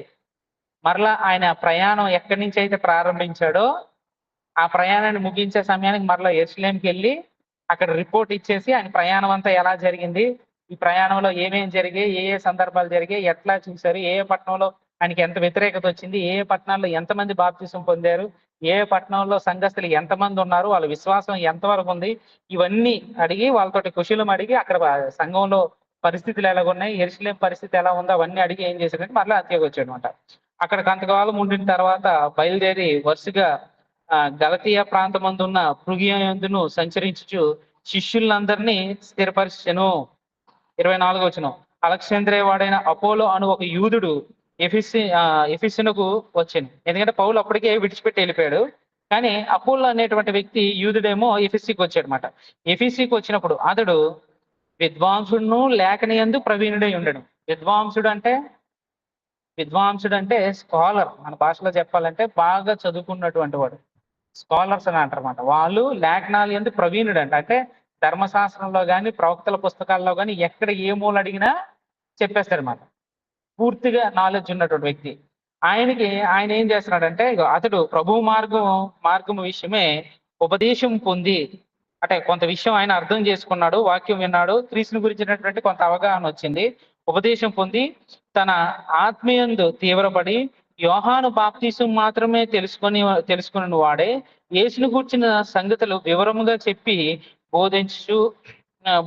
మరలా ఆయన ప్రయాణం ఎక్కడి నుంచి అయితే ప్రారంభించాడో ఆ ప్రయాణాన్ని ముగించే సమయానికి మరలా యెరూషలేంకి వెళ్ళి అక్కడ రిపోర్ట్ ఇచ్చేసి ఆయన ప్రయాణం అంతా ఎలా జరిగింది, ఈ ప్రయాణంలో ఏమేం జరిగాయి, ఏ ఏ సందర్భాలు జరిగాయి, ఎట్లా చూశారు, ఏ ఏ పట్టణంలో ఆయనకి ఎంత వ్యతిరేకత వచ్చింది, ఏ ఏ పట్టణాల్లో ఎంతమంది బాప్తిసం పొందారు, ఏ ఏ పట్టణంలో సంఘస్థులు ఎంతమంది ఉన్నారు, వాళ్ళ విశ్వాసం ఎంతవరకు ఉంది, ఇవన్నీ అడిగి వాళ్ళతోటి కుశలం అడిగి అక్కడ సంఘంలో పరిస్థితులు ఎలాగున్నాయి, యెరూషలేం పరిస్థితి ఎలా ఉందో అవన్నీ అడిగి ఏం చేశాడంటే మరలా అంత్యోకి వచ్చాడనమాట. అక్కడ కొంతకాలం ఉండిన తర్వాత బయలుదేరి వరుసగా గలతీయ ప్రాంతమందున్న పృగియ యందును సంచరించుచు శిష్యులందరినీ స్థిరపరిచెను. 24 వచనం. అలెగ్జాంద్రియ వాడైన అపోలో అను ఒక యూదుడు ఎఫెసునకు వచ్చెను. ఎందుకంటే పౌలు అప్పటికే విడిచిపెట్టి వెళ్ళిపోయాడు. కానీ అపోలో అనేటువంటి వ్యక్తి యూదుడేమో ఎఫెసీకి వచ్చాడనమాట. ఎఫెసీకి వచ్చినప్పుడు అతడు విద్వాంసుడును లేఖనియందు ప్రవీణుడై ఉండడు. విద్వాంసుడు అంటే స్కాలర్, మన భాషలో చెప్పాలంటే బాగా చదువుకున్నటువంటి వాడు. స్కాలర్స్ అని అంటారన్నమాట. వాళ్ళు లేఖనాలు యందు ప్రవీణుడు అంటే ధర్మశాస్త్రంలో కానీ ప్రవక్తల పుస్తకాల్లో కానీ ఎక్కడ ఏ మూల అడిగినా చెప్పేస్తారన్నమాట. పూర్తిగా నాలెడ్జ్ ఉన్నటువంటి వ్యక్తి. ఆయన ఏం చేస్తున్నాడంటే అతడు ప్రభు మార్గం విషయమే ఉపదేశం పొంది, అంటే కొంత విషయం ఆయన అర్థం చేసుకున్నాడు, వాక్యం విన్నాడు, క్రీస్తుని గురించినటువంటి కొంత అవగాహన వచ్చింది, ఉపదేశం పొంది తన ఆత్మీయందు తీవ్రపడి యోహాను బాప్తీసం మాత్రమే తెలుసుకుని వాడే యేసును గూర్చిన సంగతులు వివరముగా చెప్పి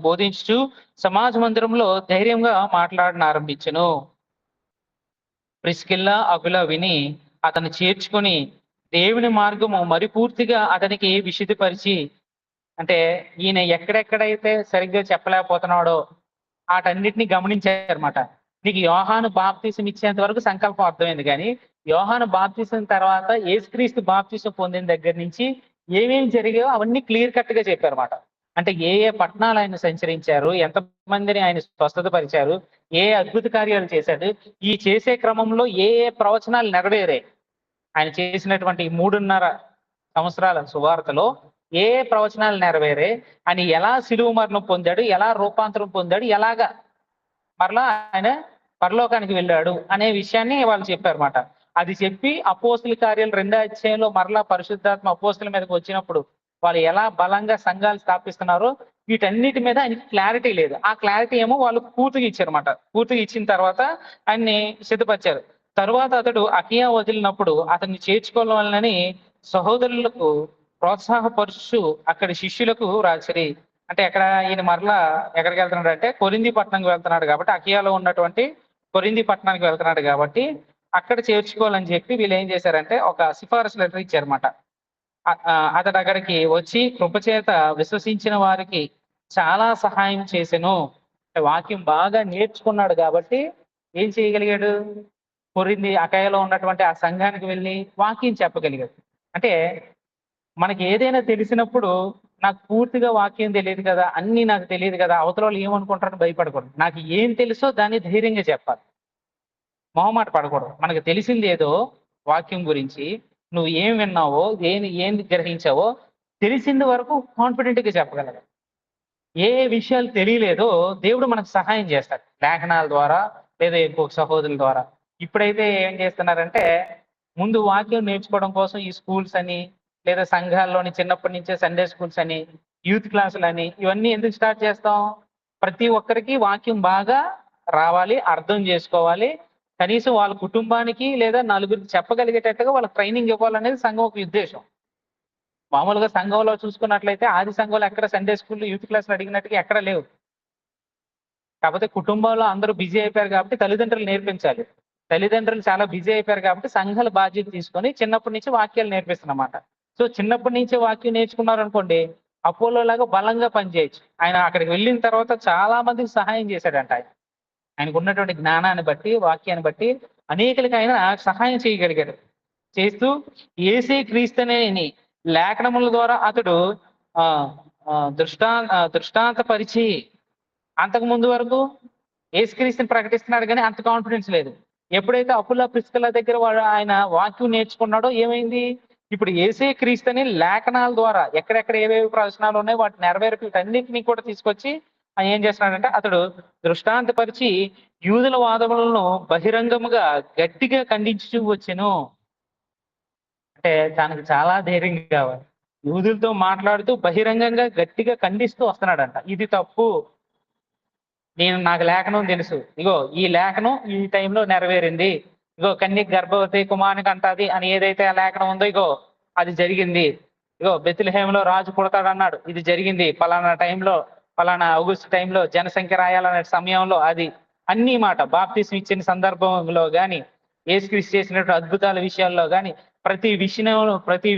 బోధించుచు సమాజ మందిరంలో ధైర్యంగా మాట్లాడనారంభించెను. ప్రిస్కిల్లా అకుల విని అతను చేర్చుకొని దేవుని మార్గము మరి పూర్తిగా అతనికి విశుద్ధిపరిచి, అంటే ఈయన ఎక్కడెక్కడైతే సరిగ్గా చెప్పలేకపోతున్నాడో వాటన్నిటిని గమనించారన్నమాట. నీకు యోహాను బాప్తీసం ఇచ్చేంత వరకు సంకల్పం అర్థమైంది, కానీ యోహాను బాప్తీసం తర్వాత యేసుక్రీస్తు బాప్తీసం పొందిన దగ్గర నుంచి ఏమేమి జరిగాయో అవన్నీ క్లియర్ కట్ గా చెప్పారన్నమాట. అంటే ఏ ఏ పట్టణాలు ఆయన సంచరించారు, ఎంతమందిని ఆయన స్వస్థత పరిచారు, ఏ అద్భుత కార్యాలు చేశాడు, ఈ చేసే క్రమంలో ఏ ఏ ప్రవచనాలు నెరవేరాయి, ఆయన చేసినటువంటి 3.5 సంవత్సరాల సువార్తలో ఏ ఏ ప్రవచనాలు నెరవేరే, ఆయన ఎలా సిలువ మరణం పొందాడు, ఎలా రూపాంతరం పొందాడు, ఎలాగా మరలా ఆయన పరలోకానికి వెళ్ళాడు అనే విషయాన్ని వాళ్ళు చెప్పారన్నమాట. అది చెప్పి అపోస్తుల కార్యాలు 2వ అధ్యాయంలో మరలా పరిశుద్ధాత్మ అపోస్తుల మీదకి వచ్చినప్పుడు వాళ్ళు ఎలా బలంగా సంఘాలు స్థాపిస్తున్నారో వీటన్నిటి మీద ఆయనకి క్లారిటీ లేదు. ఆ క్లారిటీ ఏమో వాళ్ళు పూర్తిగా ఇచ్చారన్నమాట. పూర్తిగా ఇచ్చిన తర్వాత ఆయన్ని సిద్ధపరిచారు. తరువాత అతడు అకియా వదిలినప్పుడు అతన్ని చేర్చుకోవాలని సహోదరులకు ప్రోత్సాహపరుచు అక్కడి శిష్యులకు రాసిరి. అంటే ఈయన మరలా ఎక్కడికి వెళ్తున్నాడు అంటే కొరింథీ పట్టణంకి వెళ్తున్నాడు కాబట్టి, అకియాలో ఉన్నటువంటి కొరింథీ పట్టణానికి వెళ్తున్నాడు కాబట్టి అక్కడ చేర్చుకోవాలని చెప్పి వీళ్ళు ఏం చేశారంటే ఒక సిఫారసు లెటర్ ఇచ్చారన్నమాట. అతడు అక్కడికి వచ్చి కృపచేత విశ్వసించిన వారికి చాలా సహాయం చేసెను. వాక్యం బాగా నేర్చుకున్నాడు కాబట్టి ఏం చేయగలిగాడు, కొరింథీ అకయలో ఉన్నటువంటి ఆ సంఘానికి వెళ్ళి వాక్యం చెప్పగలిగాడు. అంటే మనకి ఏదైనా తెలిసినప్పుడు నాకు పూర్తిగా వాక్యం తెలియదు కదా, అన్ని నాకు తెలియదు కదా, అవతల వాళ్ళు ఏమనుకుంటారని భయపడకూడదు. నాకు ఏం తెలుసో దాన్ని ధైర్యంగా చెప్పాలి, మొహమాట పడకూడదు. మనకు తెలిసింది ఏదో వాక్యం గురించి, నువ్వు ఏం విన్నావో ఏంది గ్రహించావో తెలిసింది వరకు కాన్ఫిడెంట్ గా చెప్పగలగాలి. ఏ విషయాలు తెలియలేదో దేవుడు మనకు సహాయం చేస్తాడు, లేఖనాల ద్వారా లేదా ఇంకొక సహోదరుల ద్వారా. ఇప్పుడైతే ఏం చేస్తున్నారంటే ముందు వాక్యం నేర్చుకోవడం కోసం ఈ స్కూల్స్ అని లేదా సంఘాల్లోని చిన్నప్పటి నుంచే సండే స్కూల్స్ అని యూత్ క్లాసులు అని ఇవన్నీ ఎందుకు స్టార్ట్ చేస్తాం, ప్రతి ఒక్కరికి వాక్యం బాగా రావాలి, అర్థం చేసుకోవాలి, కనీసం వాళ్ళ కుటుంబానికి లేదా నలుగురికి చెప్పగలిగేటట్టుగా వాళ్ళకి ట్రైనింగ్ ఇవ్వాలనేది సంఘం ఒక ఉద్దేశం. మామూలుగా సంఘంలో చూసుకున్నట్లయితే ఆది సంఘంలో ఎక్కడ సండే స్కూల్ యూత్ క్లాసులు అడిగినట్టుగా ఎక్కడ లేవు. కాకపోతే కుటుంబంలో అందరూ బిజీ అయిపోయారు కాబట్టి తల్లిదండ్రులు నేర్పించాలి. తల్లిదండ్రులు చాలా బిజీ అయిపోయారు కాబట్టి సంఘాల బాధ్యత తీసుకొని చిన్నప్పటి నుంచి వాక్యాలు నేర్పిస్తున్నమాట. సో చిన్నప్పటి నుంచి వాక్యం నేర్చుకున్నారు అనుకోండి, అపోలో లాగా బలంగా పనిచేయచ్చు. ఆయన అక్కడికి వెళ్ళిన తర్వాత చాలా మందికి సహాయం చేశాడంట. ఆయనకు ఉన్నటువంటి జ్ఞానాన్ని బట్టి వాక్యాన్ని బట్టి అనేకులకి ఆయన సహాయం చేయగలిగాడు. చేస్తూ యేసే క్రీస్తుని లేఖనముల ద్వారా అతడు దృష్టాంతపరిచి, అంతకు ముందు వరకు యేసుక్రీస్తుని ప్రకటిస్తున్నాడు కానీ అంత కాన్ఫిడెన్స్ లేదు. ఎప్పుడైతే అపుల్ల ప్రిస్కిల్ల దగ్గర ఆయన వాక్యం నేర్చుకున్నాడో ఏమైంది, ఇప్పుడు యేసే క్రీస్తుని లేఖనాల ద్వారా ఎక్కడెక్కడ ఏవేవి ప్రవచనాలు ఉన్నాయో వాటి నెరవేర్పులన్నింటినీ కూడా తీసుకొచ్చి ఏం చేస్తున్నాడంటే అతడు దృష్టాంతపరిచి యూదుల వాదములను బహిరంగముగా గట్టిగా ఖండించుచూ వచ్చెను. అంటే తనకు చాలా ధైర్యం కావాలి. యూదులతో మాట్లాడుతూ బహిరంగంగా గట్టిగా ఖండిస్తూ వస్తున్నాడంట. ఇది తప్పు. నాకు లేఖనం తెలుసు. ఇగో ఈ లేఖనం ఈ టైంలో నెరవేరింది. ఇగో కన్యక గర్భవతి కుమారునికి అంటది అని ఏదైతే ఆ లేఖనం ఉందో ఇగో అది జరిగింది. ఇగో బెత్లెహేములో రాజు పుడతాడన్నాడు. ఇది జరిగింది. పలానా టైంలో, పలానా ఆగస్టు టైంలో జనసంఖ్య రాయాలనే సమయంలో అది. అన్నీ మాట బాప్తిస్మం ఇచ్చిన సందర్భంలో గాని, యేసుక్రీస్తు చేసినటువంటి అద్భుతాల విషయాల్లో గాని, ప్రతి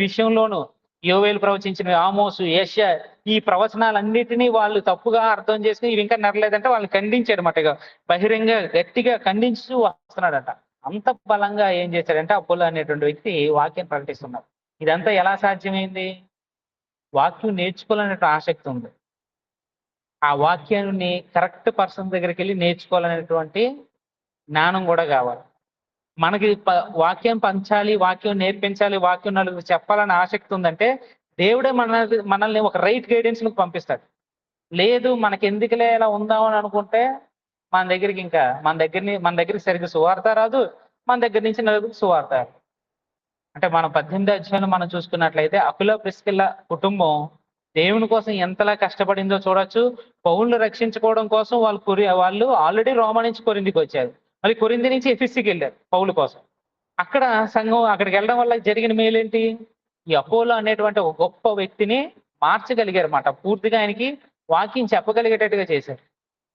విషయంలోనూ యోవేలు ప్రవచించిన ఆమోసు, యెషయా ఈ ప్రవచనాలన్నిటినీ వాళ్ళు తప్పుగా అర్థం చేసుకొని ఇవి ఇంకా నెరలేదంటే వాళ్ళని ఖండించాడన్నమాట. ఇగ బహిరంగ గట్టిగా ఖండించుతూ వస్తున్నాడట. అంత బలంగా ఏం చేశాడంటే అపోల్లో అనేటువంటి వ్యక్తి వాక్యాన్ని ప్రకటిస్తున్నాడు. ఇదంతా ఎలా సాధ్యమైంది? వాక్యం నేర్చుకోవాలనే ఆసక్తి ఉంది. ఆ వాక్యాన్ని కరెక్ట్ పర్సన్ దగ్గరికెళ్ళి నేర్చుకోవాలనేటువంటి జ్ఞానం కూడా కావాలి. మనకి వాక్యం పంచాలి, వాక్యం నేర్పించాలి, వాక్యం నలుగురికి చెప్పాలని ఆసక్తి ఉందంటే దేవుడే మనల్ని ఒక రైట్ గైడెన్స్‌లోకి పంపిస్తాడు. లేదు మనకెందుకులే ఇలా ఉందాం అని అనుకుంటే మన దగ్గరికి సరిగ్గా సువార్త రాదు. మన దగ్గర నుంచి నలుగురికి సువార్త రాదు. అంటే మనం 18 అధ్యాయంలో మనం చూసుకున్నట్లయితే అకుల, ప్రిస్కిల్ల కుటుంబం దేవుని కోసం ఎంతలా కష్టపడిందో చూడొచ్చు. పౌలుని రక్షించుకోవడం కోసం వాళ్ళు ఆల్రెడీ రోమా నుంచి కొరింథీకొచ్చారు. మళ్ళీ కొరింథీ నుంచి ఎఫెసీకెళ్ళారు పౌలు కోసం. అక్కడ సంఘం అక్కడికెళ్ళడం వల్ల జరిగిన మేలేంటి? ఈ అపోలో అనేటువంటి ఒక గొప్ప వ్యక్తిని మార్చగలిగారన్నమాట. పూర్తిగా ఆయనకి వాక్యం చెప్పగలిగేటట్టుగా చేశారు.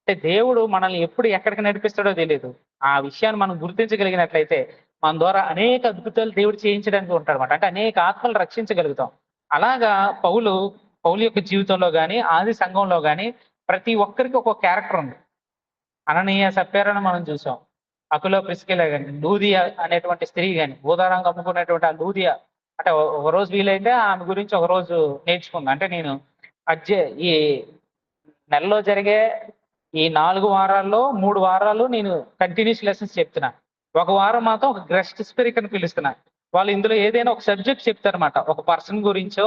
అంటే దేవుడు మనల్ని ఎప్పుడు ఎక్కడికి నడిపిస్తాడో తెలీదు. ఆ విషయాన్ని మనం గుర్తించగలిగినట్లయితే, మన ద్వారా అనేక అద్భుతాలు దేవుడు చేయించడానికి ఉంటాడన్నమాట. అంటే అనేక ఆత్మలు రక్షించగలుగుతాం. అలాగా పౌలు, పౌలు యొక్క జీవితంలో గాని, ఆది సంఘంలో గాని ప్రతి ఒక్కరికి ఒక్కొక్క క్యారెక్టర్ ఉంది. అననీయ, సప్ఫీరాను మనం చూసాం. అకుల, ప్రిస్కిల్ల గాని, లూదియా అనేటువంటి స్త్రీ గాని, ఊదారంగా అమ్ముకున్నటువంటి ఆ లూదియా అంటే ఒకరోజు వీలైతే ఆమె గురించి ఒకరోజు నేర్చుకుందాం. అంటే నేను అజ్జే ఈ నెలలో జరిగే ఈ 4 వారాల్లో 3 వారాలు నేను కంటిన్యూస్ లెసన్స్ చెప్తున్నా. ఒక వారం మాత్రం ఒక గెస్ట్ స్పీకర్‌ని పిలుస్తున్నా. వాళ్ళు ఇందులో ఏదైనా ఒక సబ్జెక్ట్ చెప్తారన్నమాట. ఒక పర్సన్ గురించో,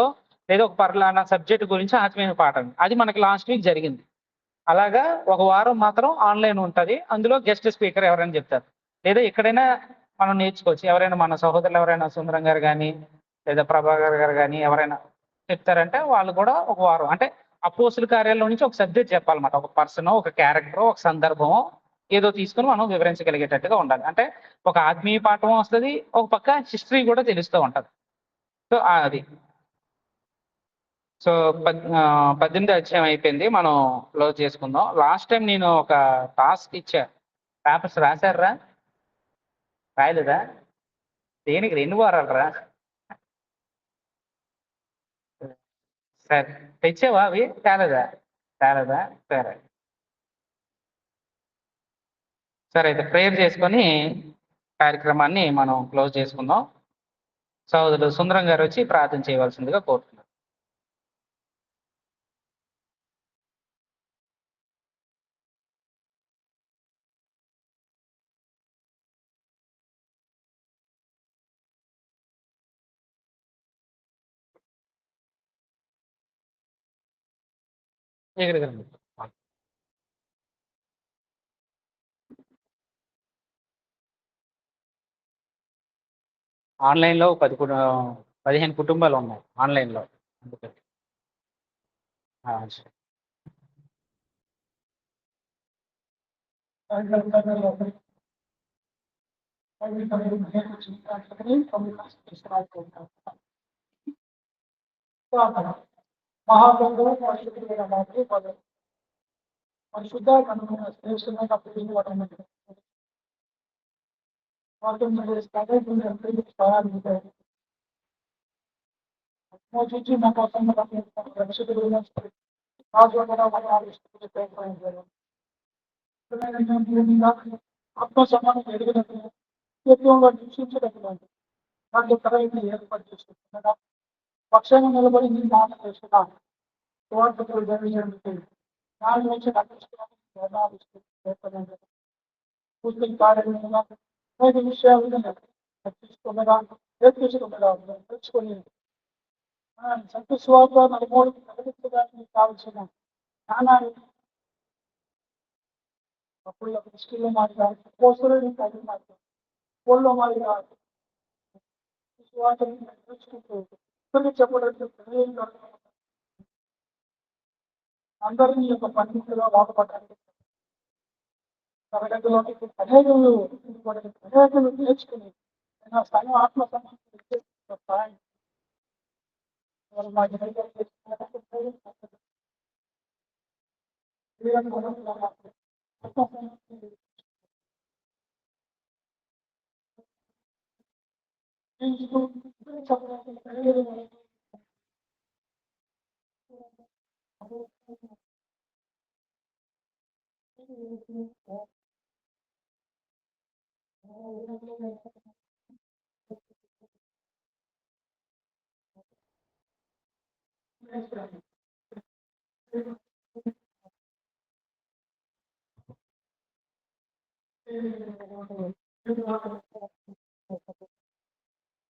లేదా ఒక పలానా సబ్జెక్ట్ గురించో ఆత్మీయ పాఠం. అది మనకి లాస్ట్ వీక్ జరిగింది. అలాగా ఒక వారం మాత్రం ఆన్‌లైన్ ఉంటది. అందులో గెస్ట్ స్పీకర్ ఎవరైనా చెప్తారు. లేదా ఎక్కడైనా మనం నేర్చుకోవచ్చు. ఎవరైనా మన సహోదరులు ఎవరైనా సుందరం గారు గాని, లేదా ప్రభాకర్ గారు గాని ఎవరైనా చెప్తారంటే వాళ్ళు కూడా ఒక వారం అంటే అపోస్తుల కార్యాల్లో నుంచి ఒక సబ్జెక్ట్ చెప్పాలన్నమాట. ఒక పర్సనో, ఒక క్యారెక్టరో, ఒక సందర్భమో ఏదో తీసుకొని మనం వివరించగలిగేటట్టుగా ఉండాలి. అంటే ఒక ఆత్మీయ పాఠం వస్తది. ఒక పక్క హిస్టరీ కూడా తెలుస్తూ ఉంటది. సో, అది. సో, 18 అధ్యాయం అయిపోయింది. మనం క్లోజ్ చేసుకుందాం. లాస్ట్ టైమ్ నేను ఒక టాస్క్ ఇచ్చా. పేపర్స్ రాసారురా? రాయలేదా? దేనికి 2 వారాలురా? సరే. తెచ్చావా అవి? తేలేదా? తేలేదా? సరే. సరే అయితే ప్రేయర్ చేసుకొని కార్యక్రమాన్ని మనం క్లోజ్ చేసుకుందాం. సహోదరుడు సుందరం గారొచ్చి ప్రార్థన చేయవలసిందిగా కోరుతున్నాను. ఇక్కడికి రండి. ఆన్‌లైన్‌లో 15 కుటుంబాలున్నాయి ఆన్‌లైన్‌లో. అందుకని. సరే. మహాగంధం పరిశుద్ధమైన మాకు పరిశుద్ధ కనుక శ్రేష్టమైన వాటిని మోచించి మా కోసం రక్షకుడు ఆత్మ సమానం ఎదిగినట్టు ఉద్యోగంలో నివసించగలిగినట్టు నాకు సరైన ఏర్పాటు చేసుకుంటున్నారా పక్షాన్ని నిలబడి నీ మాట చేస్తున్నాను సువార్తకు జరిగినందుకు నాలుగు నుంచి పూర్తి కార్యంగా 5 విషయాలను చర్చించుకున్నగా నేర్పించుకున్నగా నేర్చుకొని సత్య స్వార్థ నలుమూలకి ప్రకటించడానికి కావలసిన జ్ఞానాన్ని ಅಪ್ಪುಲ್ಲ ಸ್ಕಿಲ್ ಮಾಡಿದ ಕೋರ್ಸಲ್ಲಿ ಸ್ಟಡಿ ಮಾಡ್ತಾರೆ ಫೋನ್లో ಮಾಡಿದ వాటిని నేర్చుకుంటూ కొన్ని చెప్పడానికి అందరినీ ఈ యొక్క పనిముట్టుగా వాడపడడానికి తరగతిలోకి అనేకలు నేర్చుకుని నా స్థాయి ఆత్మ సమాధానం సహాయం వారు మా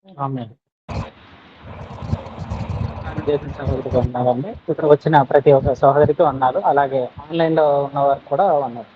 ఆమె దేవుని సహోదరికి వందనాలండి. ఇక్కడ వచ్చిన ప్రతి ఒక్క సహోదరికి వందనాలు. అలాగే ఆన్లైన్‌లో ఉన్నవారికి కూడా వందనాలు.